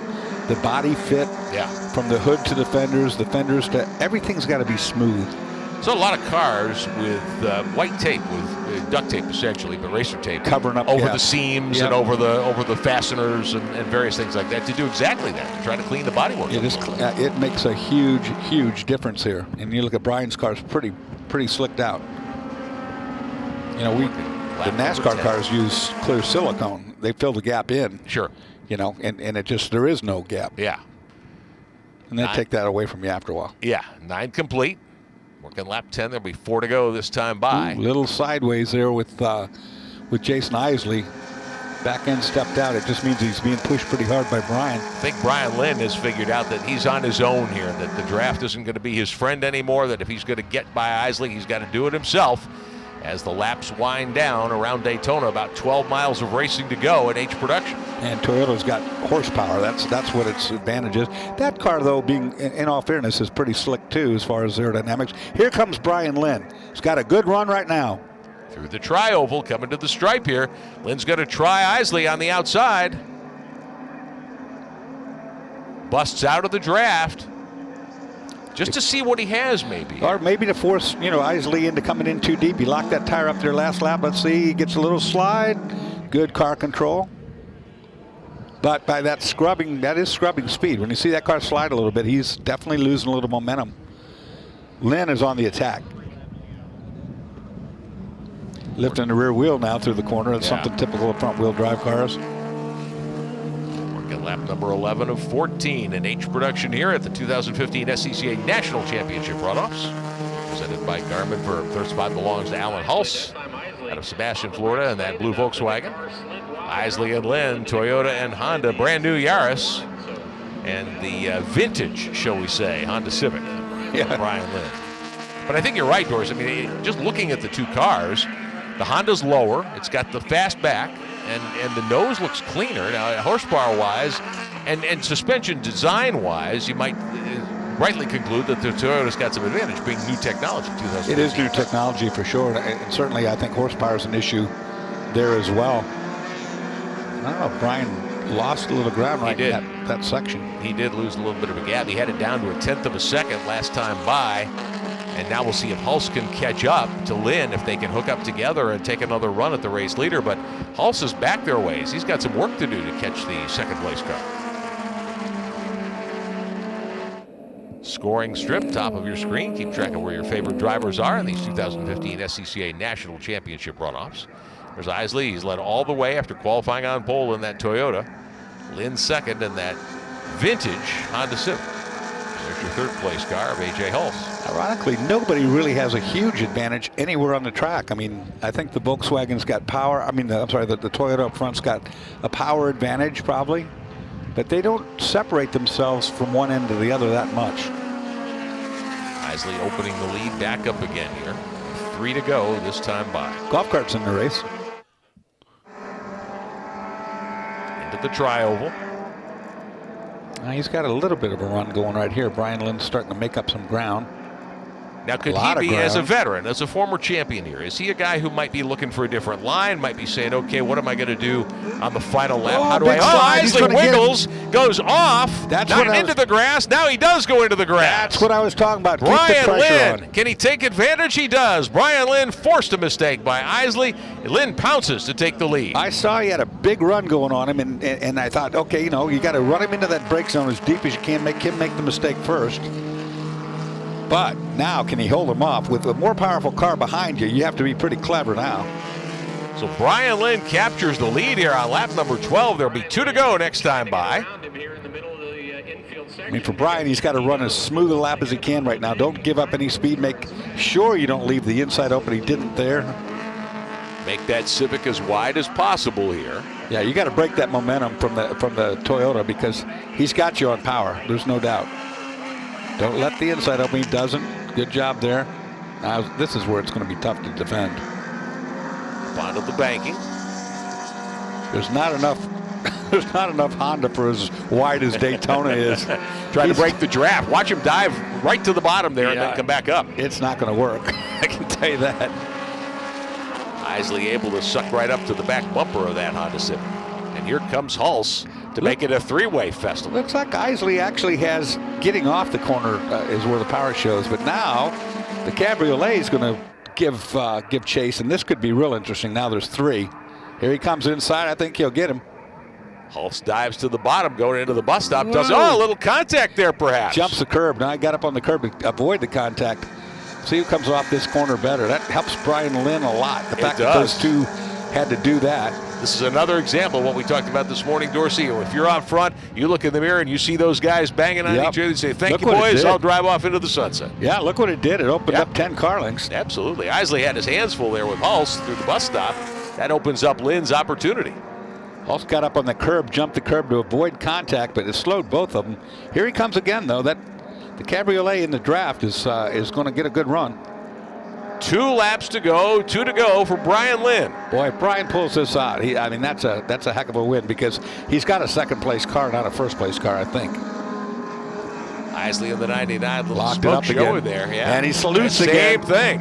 The body fit, from the hood to the fenders to everything's got to be smooth. So a lot of cars with white tape, with duct tape essentially, but racer tape covering up over the seams and over the fasteners and various things like that to do exactly that, to try to clean the bodywork. It makes a huge difference here. And you look at Brian's car's pretty slicked out. You know, the NASCAR cars use clear silicone. They fill the gap in. Sure. You know, and it just, there is no gap. Yeah. And they take that away from you after a while. Yeah, 9 complete. Working lap 10, there'll be 4 to go this time by. Little sideways there with Jason Isley. Back end stepped out. It just means he's being pushed pretty hard by Brian. I think Brian Lynn has figured out that he's on his own here, that the draft isn't going to be his friend anymore, that if he's going to get by Isley, he's got to do it himself. As the laps wind down around Daytona, about 12 miles of racing to go at H production. And Toyota's got horsepower. That's what its advantage is. That car, though, being, in all fairness, is pretty slick, too, as far as aerodynamics. Here comes Brian Lynn. He's got a good run right now. Through the tri-oval, coming to the stripe here. Lynn's going to try Isley on the outside. Busts out of the draft. Just to see what he has, maybe. Or maybe to force, you know, Isley into coming in too deep. He locked that tire up there last lap. Let's see. He gets a little slide. Good car control. But by that scrubbing, that is scrubbing speed. When you see that car slide a little bit, he's definitely losing a little momentum. Lynn is on the attack. Lifting the rear wheel now through the corner. It's something typical of front wheel drive cars. Working lap number 11 of 14 in H production here at the 2015 SCCA National Championship Runoffs. Presented by Garmin Verb. Third spot belongs to Alan Hulse out of Sebastian, Florida, in that blue Volkswagen. Isley and Lynn, Toyota and Honda, brand new Yaris, and the vintage, shall we say, Honda Civic. Brian Lynn. But I think you're right, Doris. I mean, just looking at the two cars, the Honda's lower. It's got the fast back, and the nose looks cleaner. Now, horsepower-wise and suspension design-wise, you might rightly conclude that the Toyota's got some advantage, being new technology. It is new technology for sure, and certainly I think horsepower is an issue there as well. I don't know, Brian lost a little ground right in that section. He did lose a little bit of a gap. He had it down to 1/10 of a second last time by. And now we'll see if Hulse can catch up to Lynn, if they can hook up together and take another run at the race leader. But Hulse is back their ways. He's got some work to do to catch the second place car. Scoring strip, top of your screen. Keep track of where your favorite drivers are in these 2015 SCCA National Championship Runoffs. There's Isley. He's led all the way after qualifying on pole in that Toyota. Lynn second in that vintage Honda Civic. There's your third place car of A.J. Hulse. Ironically, nobody really has a huge advantage anywhere on the track. I mean, I think the Volkswagen's got power. I mean, the Toyota up front's got a power advantage probably, but they don't separate themselves from one end to the other that much. Isley opening the lead back up again here. 3 to go this time by. Golf carts in the race. at the tri-oval. Now he's got a little bit of a run going right here. Brian Lynn's starting to make up some ground. Now, could he be, as a veteran, as a former champion here, is he a guy who might be looking for a different line, might be saying, okay, what am I going to do on the final lap? How do I? Oh, Isley wiggles, goes off, not into the grass. Now he does go into the grass. That's what I was talking about. Brian Lynn, can he take advantage? He does. Brian Lynn forced a mistake by Isley. Lynn pounces to take the lead. I saw he had a big run going on him, and I thought, okay, you know, you got to run him into that brake zone as deep as you can, make him make the mistake first. But now, can he hold him off? With a more powerful car behind you, you have to be pretty clever now. So Brian Lynn captures the lead here on lap number 12. There'll be 2 to go next time by. I mean, for Brian, he's got to run as smooth a lap as he can right now. Don't give up any speed. Make sure you don't leave the inside open. He didn't there. Make that Civic as wide as possible here. Yeah, you got to break that momentum from the Toyota, because he's got you on power. There's no doubt. Don't let the inside open. He doesn't. Good job there. This is where it's going to be tough to defend. Bottom of the banking. There's not enough. There's not enough Honda for as wide as Daytona is. Trying to break the draft. Watch him dive right to the bottom there and then come back up. It's not going to work. I can tell you that. Isley able to suck right up to the back bumper of that Honda Civic. And here comes Hulse to make it a three-way festival. Looks like Isley actually has getting off the corner is where the power shows. But now the Cabriolet is going to give chase, and this could be real interesting. Now there's 3. Here he comes inside. I think he'll get him. Hulse dives to the bottom, going into the bus stop. Does a little contact there, perhaps. Jumps the curb. Now I got up on the curb to avoid the contact. See who comes off this corner better. That helps Brian Lynn a lot. The fact that those two had to do that. This is another example of what we talked about this morning, Dorsey. If you're out front, you look in the mirror and you see those guys banging on each other. You say, thank you, boys. I'll drive off into the sunset. Yeah, look what it did. It opened up 10 car lengths. Absolutely. Isley had his hands full there with Hulse through the bus stop. That opens up Lynn's opportunity. Hulse got up on the curb, jumped the curb to avoid contact, but it slowed both of them. Here he comes again, though. The Cabriolet in the draft is going to get a good run. 2 laps to go, 2 to go for Brian Lynn. Boy, if Brian pulls this out, I mean, that's a heck of a win, because he's got a second-place car, not a first-place car, I think. Isley in the 99, little locked smoke it up show again. There, yeah. And he salutes again. Same thing.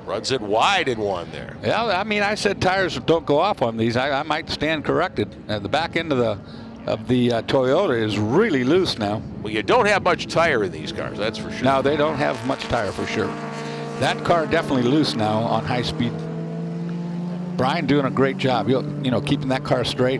Runs it wide in one there. Yeah, I mean, I said tires don't go off on these. I might stand corrected. The back end of the Toyota is really loose now. Well, you don't have much tire in these cars, that's for sure. No, they don't have much tire for sure. That car definitely loose now on high speed. Brian doing a great job, keeping that car straight.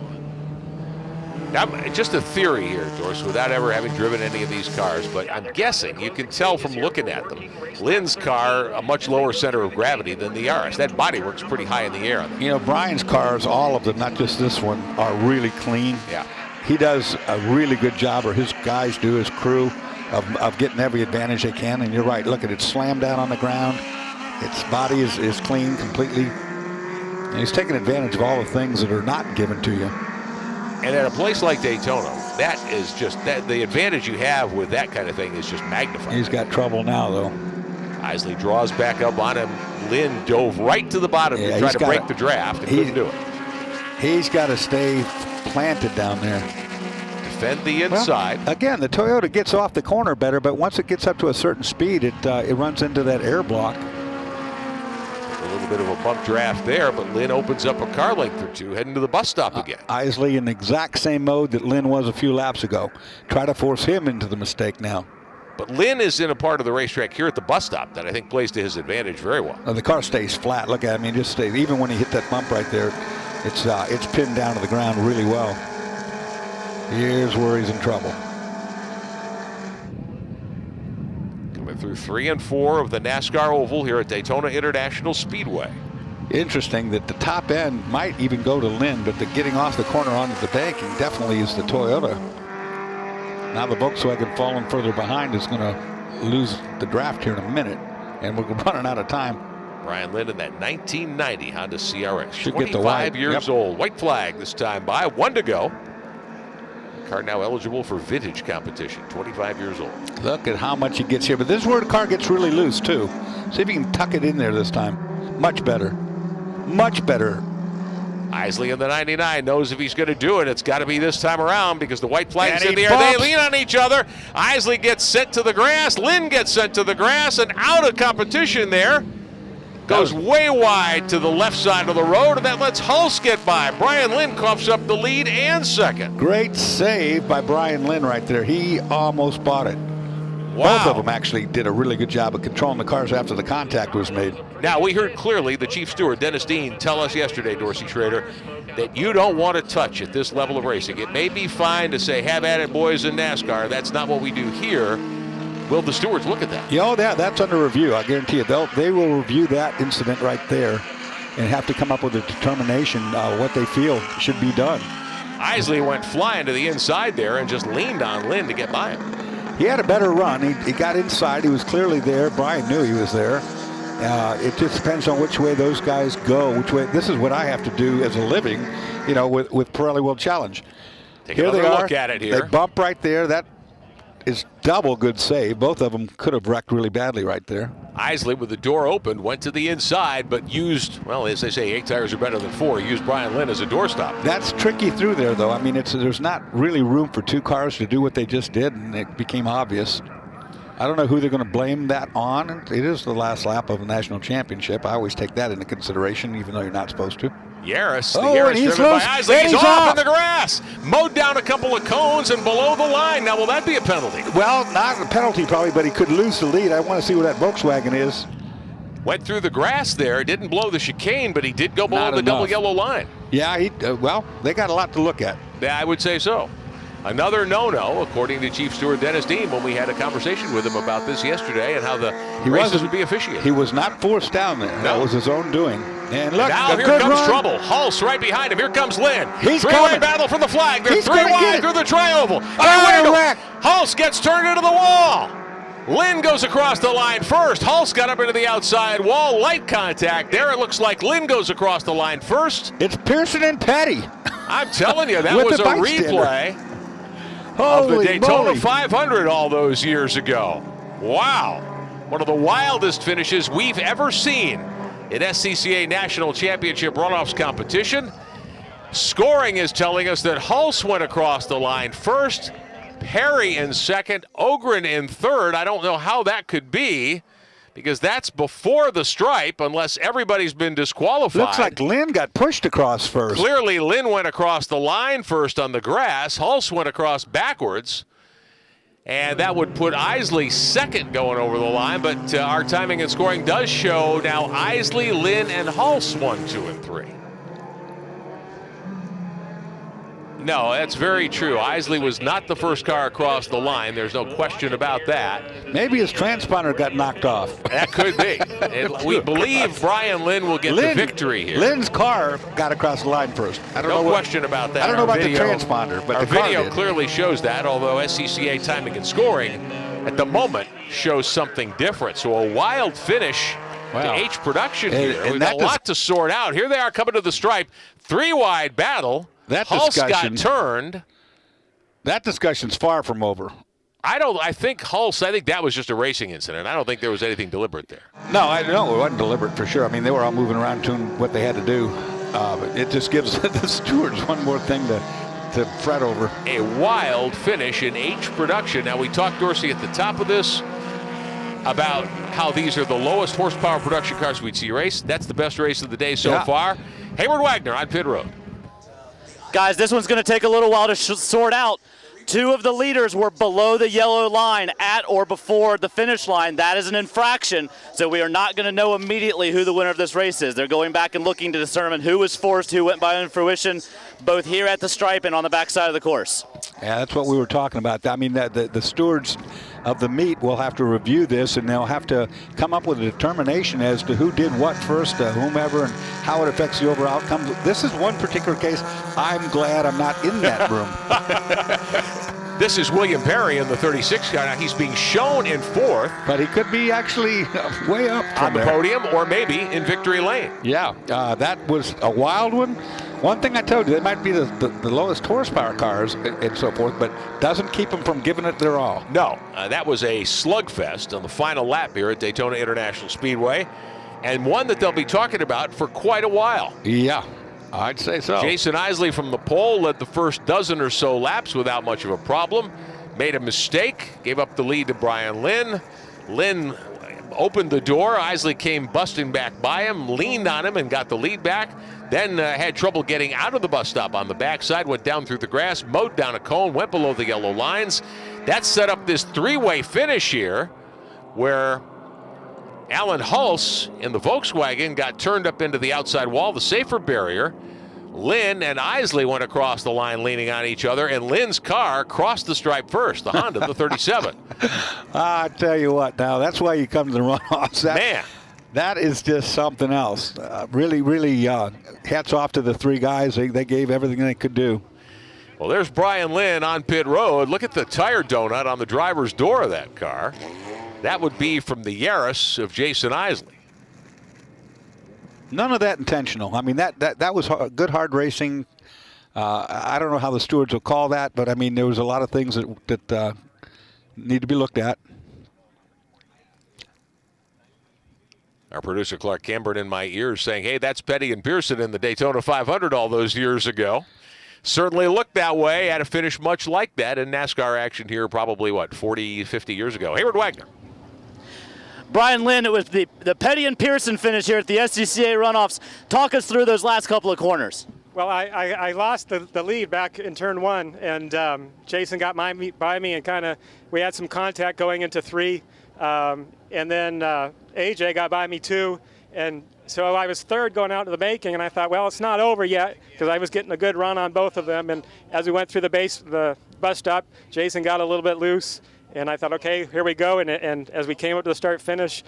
Now, just a theory here, Doris, without ever having driven any of these cars, but I'm guessing you can tell from looking at them. Lynn's car, a much lower center of gravity than the RS. That body works pretty high in the air on them. Brian's cars, all of them, not just this one, are really clean. Yeah. He does a really good job, or his guys do, his crew, of getting every advantage they can. And you're right, look at it, slammed down on the ground. Its body is clean completely. And he's taking advantage of all the things that are not given to you. And at a place like Daytona, that is just the advantage you have with that kind of thing is just magnified. He's got trouble now, though. Isley draws back up on him. Lynn dove right to the bottom to try to break the draft. He couldn't do it. He's got to stay planted down there. Defend the inside. Well, again, the Toyota gets off the corner better, but once it gets up to a certain speed, it runs into that air block. A little bit of a bump draft there, but Lynn opens up a car length or 2 heading to the bus stop again. Isley in the exact same mode that Lynn was a few laps ago. Try to force him into the mistake now. But Lynn is in a part of the racetrack here at the bus stop that I think plays to his advantage very well. The car stays flat. Look at him. He just stays. Even when he hit that bump right there, it's pinned down to the ground really well. Here's where he's in trouble. Coming through 3 and 4 of the NASCAR Oval here at Daytona International Speedway. Interesting that the top end might even go to Lynn, but the getting off the corner onto the banking definitely is the Toyota. Now the Volkswagen falling further behind is going to lose the draft here in a minute, and we're running out of time. Brian Lynn in that 1990 Honda CRX. Should 25 get the white. years old. White flag this time by. 1 to go. Car now eligible for vintage competition. 25 years old. Look at how much he gets here. But this is where the car gets really loose, too. See if you can tuck it in there this time. Much better. Much better. Isley in the 99 knows if he's going to do it, it's got to be this time around because the white flag's And in the he air. They bumps. lean on each other. Isley gets sent to the grass. Lynn gets sent to the grass and out of competition there. Goes way wide to the left side of the road, and that lets Hulse get by. Brian Lynn coughs up the lead and second. Great save by Brian Lynn right there. He almost bought it. Wow. Both of them actually did a really good job of controlling the cars after the contact was made. Now, we heard clearly the chief steward, Dennis Dean, tell us yesterday, Dorsey Schrader, that you don't want to touch at this level of racing. It may be fine to say, have at it, boys, in NASCAR. That's not what we do here. Will the stewards look at that? That's under review. I guarantee you. They will review that incident right there and have to come up with a determination what they feel should be done. Isley went flying to the inside there and just leaned on Lynn to get by him. He had a better run. He got inside. He was clearly there. Brian knew he was there. It just depends on which way those guys go. Which way? This is what I have to do as a living, with Pirelli World Challenge. Take Here another they are. look at it here. They bump right there. That is double good save. Both of them could have wrecked really badly right there. Isley, with the door open, went to the inside, but used, well, as they say, 8 tires are better than 4. He used Brian Lynn as a doorstop. That's tricky through there, though. I mean, there's not really room for 2 cars to do what they just did, and it became obvious. I don't know who they're going to blame that on. It is the last lap of the national championship. I always take that into consideration, even though you're not supposed to. Yaris, the Oh, Yaris and he's driven loose. by Isley. And He's he's off off. in the grass. Mowed down a couple of cones and below the line. Now, will that be a penalty? Well, not a penalty probably, but he could lose the lead. I want to see where that Volkswagen is. Went through the grass there. Didn't blow the chicane, but he did go below Not the double enough. yellow line. Yeah, they got a lot to look at. Yeah, I would say so. Another no-no, according to Chief Steward Dennis Dean, when we had a conversation with him about this yesterday and how the races would be officiated. He was not forced down there. No. That was his own doing. And look, Now a here good comes run. trouble. Hulse right behind him. Here comes Lynn. He's Three-way coming. battle for the flag. They're He's 3 gonna get wide it. through the tri-oval. Oh, wreck. Hulse gets turned into the wall. Lynn goes across the line first. Hulse got up into the outside wall. Light contact there. It looks like Lynn goes across the line first. It's Pearson and Petty. I'm telling you, that With was the a bystander. replay of the Holy Daytona moly. 500 all those years ago. Wow. One of the wildest finishes we've ever seen in SCCA National Championship Runoffs competition. Scoring is telling us that Hulse went across the line first, Perry in second, Ogren in third. I don't know how that could be because that's before the stripe unless everybody's been disqualified. Looks like Lynn got pushed across first. Clearly, Lynn went across the line first on the grass. Hulse went across backwards. And that would put Isley second going over the line. But our timing and scoring does show now Isley, Lynn, and Hulse 1, 2, and 3. No, that's very true. Isley was not the first car across the line. There's no question about that. Maybe his transponder got knocked off. That could be. And we believe Brian Lynn will get the victory here. Lynn's car got across the line first. I don't No know question about that. I don't know Our about video- the transponder, but our the car video did. clearly shows that, although SCCA timing and scoring at the moment shows something different. So a wild finish Wow. to H production And- here. and We've that got a lot to sort out. Here they are coming to the stripe. 3-wide battle. That Hulse got discussion- turned. That discussion's far from over. I think Hulse, I think that was just a racing incident. I don't think there was anything deliberate there. No, I know it wasn't deliberate for sure. I mean, they were all moving around doing what they had to do. But it just gives the stewards one more thing to fret over. A wild finish in H production. Now, we talked, Dorsey, at the top of this about how these are the lowest horsepower production cars we'd see race. That's the best race of the day so Yeah. far. Hayward Wagner on pit road. Guys, this one's going to take a little while to sort out. 2 of the leaders were below the yellow line at or before the finish line. That is an infraction, so we are not going to know immediately who the winner of this race is. They're going back and looking to determine who was forced, who went by fruition, both here at the stripe and on the backside of the course. Yeah, that's what we were talking about. I mean, the stewards of the meet will have to review this, and they'll have to come up with a determination as to who did what first, whomever, and how it affects the overall outcome. This is one particular case. I'm glad I'm not in that room. This is William Perry in the 36 car. Now, he's being shown in 4th But he could be actually way up on from the there. podium or maybe in victory lane. Yeah, that was a wild one. One thing I told you, they might be the lowest horsepower cars and so forth, but doesn't keep them from giving it their all. No, that was a slugfest on the final lap here at Daytona International Speedway, and one that they'll be talking about for quite a while. Yeah. I'd say so. Jason Isley from the pole led the first dozen or so laps without much of a problem. Made a mistake, gave up the lead to Brian Lynn. Lynn opened the door. Isley came busting back by him, leaned on him, and got the lead back. Then had trouble getting out of the bus stop on the backside, went down through the grass, mowed down a cone, went below the yellow lines. That set up this three-way finish here where Alan Hulse in the Volkswagen got turned up into the outside wall, the safer barrier. Lynn and Isley went across the line leaning on each other, and Lynn's car crossed the stripe first, the Honda, the 37. I tell you what, now, that's why you come to the runoffs. Man. That is just something else. Really, hats off to the three guys. They gave everything they could do. Well, there's Brian Lynn on pit road. Look at the tire donut on the driver's door of that car. That would be from the Yaris of Jason Isley. None of that intentional. I mean, that was good, hard racing. I don't know how the stewards will call that, but, I mean, there was a lot of things that need to be looked at. Our producer Clark Cambert in my ears saying, hey, that's Petty and Pearson in the Daytona 500 all those years ago. Certainly looked that way, had a finish much like that in NASCAR action here probably, 40, 50 years ago. Hayward Wagner. Brian Lynn, it was the Petty and Pearson finish here at the SCCA runoffs. Talk us through those last couple of corners. Well, I lost the lead back in turn one, and Jason got by me, and we had some contact going into three, and then AJ got by me too, and so I was third going out to the making, and I thought, well, it's not over yet, because I was getting a good run on both of them, and as we went through the bus stop, Jason got a little bit loose, and I thought, okay, here we go, and as we came up to the start-finish,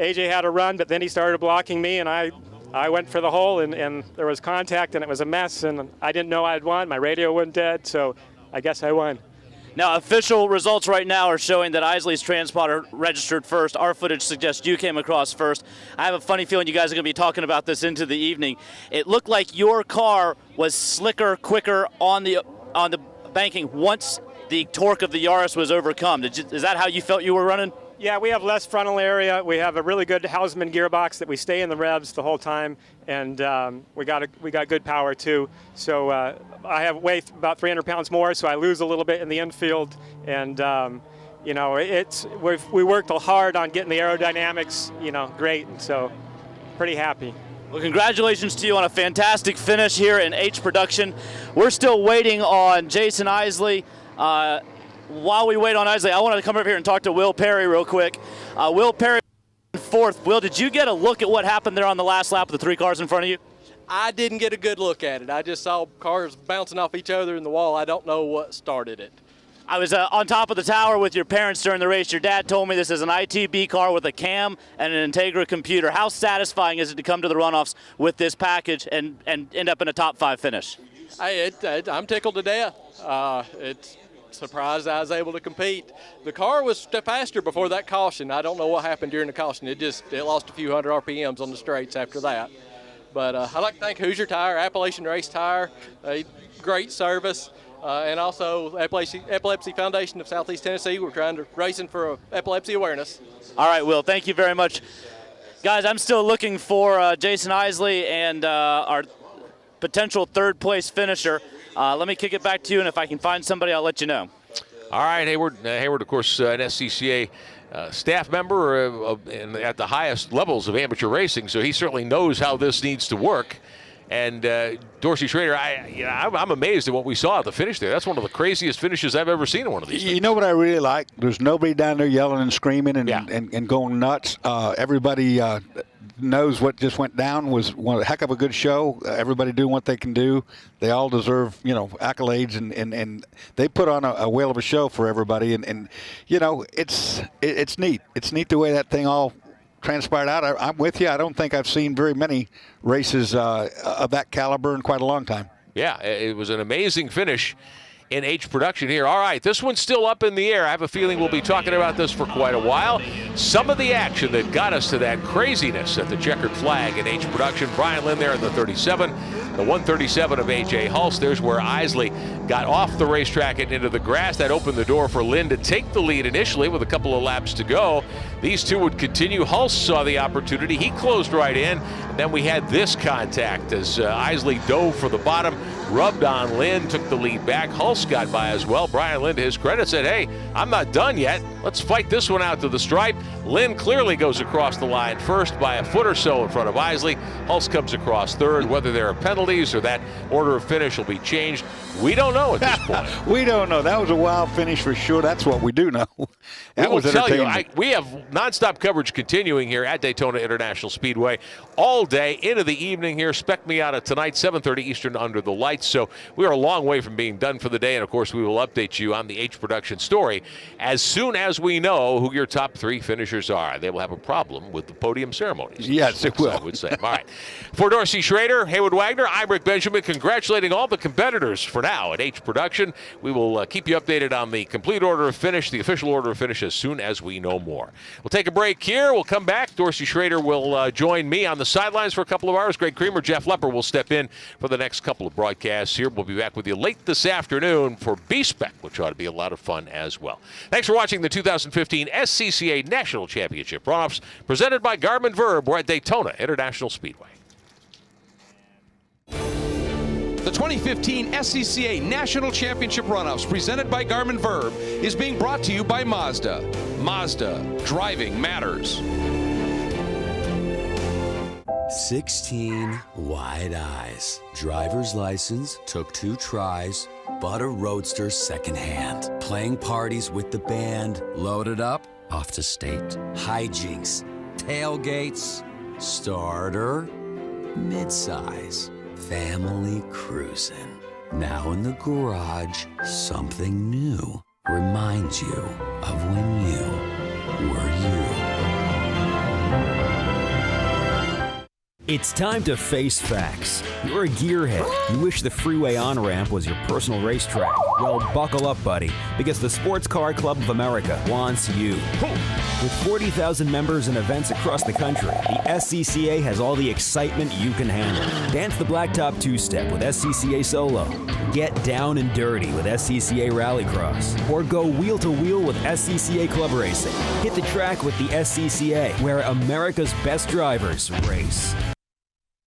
AJ had a run, but then he started blocking me, and I went for the hole, and there was contact, and it was a mess, and I didn't know I'd won. My radio went dead, so I guess I won. Now, official results right now are showing that Isley's transponder registered first. Our footage suggests you came across first. I have a funny feeling you guys are going to be talking about this into the evening. It looked like your car was slicker, quicker on the banking once the torque of the Yaris was overcome. Is that how you felt you were running? Yeah, we have less frontal area. We have a really good Hausman gearbox that we stay in the revs the whole time, and we got good power too. So I have weight about 300 pounds more, so I lose a little bit in the infield, and we worked hard on getting the aerodynamics, great, and so pretty happy. Well, congratulations to you on a fantastic finish here in H production. We're still waiting on Jason Isley. While we wait on Isley, I wanted to come over here and talk to Will Perry real quick. Will Perry, fourth. Will, did you get a look at what happened there on the last lap with the three cars in front of you? I didn't get a good look at it. I just saw cars bouncing off each other in the wall. I don't know what started it. I was on top of the tower with your parents during the race. Your dad told me this is an ITB car with a cam and an Integra computer. How satisfying is it to come to the runoffs with this package and end up in a top 5 finish? I'm tickled to death. It's surprised I was able to compete. The car was faster before that caution. I don't know what happened during the caution. It lost a few hundred RPMs on the straights after that. But I'd like to thank Hoosier Tire, Appalachian Race Tire, great service, and also Epilepsy Foundation of Southeast Tennessee. We're racing for epilepsy awareness. All right, Will, thank you very much. Guys, I'm still looking for Jason Isley and our potential third place finisher. Let me kick it back to you, and if I can find somebody, I'll let you know. All right, Hayward. Hayward, of course, an SCCA staff member at the highest levels of amateur racing, so he certainly knows how this needs to work. And Dorsey Schrader, I'm amazed at what we saw at the finish there. That's one of the craziest finishes I've ever seen in one of these things. You know what I really like? There's nobody down there yelling and screaming and going nuts. Everybody knows what just went down was a heck of a good show. Everybody doing what they can do. They all deserve, accolades, and they put on a whale of a show for everybody. And it's neat. It's neat the way that thing all transpired out. I'm with you. I don't think I've seen very many races of that caliber in quite a long time. Yeah, it was an amazing finish in H production here. All right, this one's still up in the air. I have a feeling we'll be talking about this for quite a while. Some of the action that got us to that craziness at the checkered flag in H production. Brian Lynn there in the 37. The 137 of A.J. Hulse. There's where Isley got off the racetrack and into the grass. That opened the door for Lynn to take the lead initially with a couple of laps to go. These two would continue. Hulse saw the opportunity. He closed right in. And then we had this contact as Isley dove for the bottom, rubbed on Lynn, took the lead back. Hulse got by as well. Brian Lynn, to his credit, said, hey, I'm not done yet. Let's fight this one out to the stripe. Lynn clearly goes across the line first by a foot or so in front of Isley. Hulse comes across third. Whether there are penalties or that order of finish will be changed, we don't know at this point. We don't know. That was a wild finish for sure. That's what we do know. That was entertaining. We have nonstop coverage continuing here at Daytona International Speedway all day into the evening here. Spec Miata tonight, 7:30 Eastern under the lights. So we are a long way from being done for the day. And, of course, we will update you on the H production story as soon as we know who your top three finishers are. They will have a problem with the podium ceremonies. Yes, it will. I would say. All right. For Dorsey Schrader, Haywood Wagner, I'm Rick Benjamin, congratulating all the competitors for now at H production. We will keep you updated on the complete order of finish, the official order of finish, as soon as we know more. We'll take a break here. We'll come back. Dorsey Schrader will join me on the sidelines for a couple of hours. Greg Creamer, Jeff Lepper will step in for the next couple of broadcasts here. We'll be back with you late this afternoon for B-Spec, which ought to be a lot of fun as well. Thanks for watching the 2015 SCCA National Championship Runoffs, presented by Garmin Verb. We're at Daytona International Speedway. The 2015 SCCA National Championship Runoffs, presented by Garmin Verb, is being brought to you by Mazda. Mazda, driving matters. 16 wide eyes. Driver's license, took 2 tries, bought a Roadster secondhand. Playing parties with the band, loaded up, off to state. Hijinks, tailgates, starter, midsize, family cruising. Now in the garage, something new reminds you of when you were you. It's time to face facts. You're a gearhead. You wish the freeway on-ramp was your personal racetrack. Well, buckle up, buddy, because the Sports Car Club of America wants you. With 40,000 members and events across the country, the SCCA has all the excitement you can handle. Dance the blacktop two-step with SCCA Solo. Get down and dirty with SCCA Rallycross. Or go wheel-to-wheel with SCCA Club Racing. Hit the track with the SCCA, where America's best drivers race.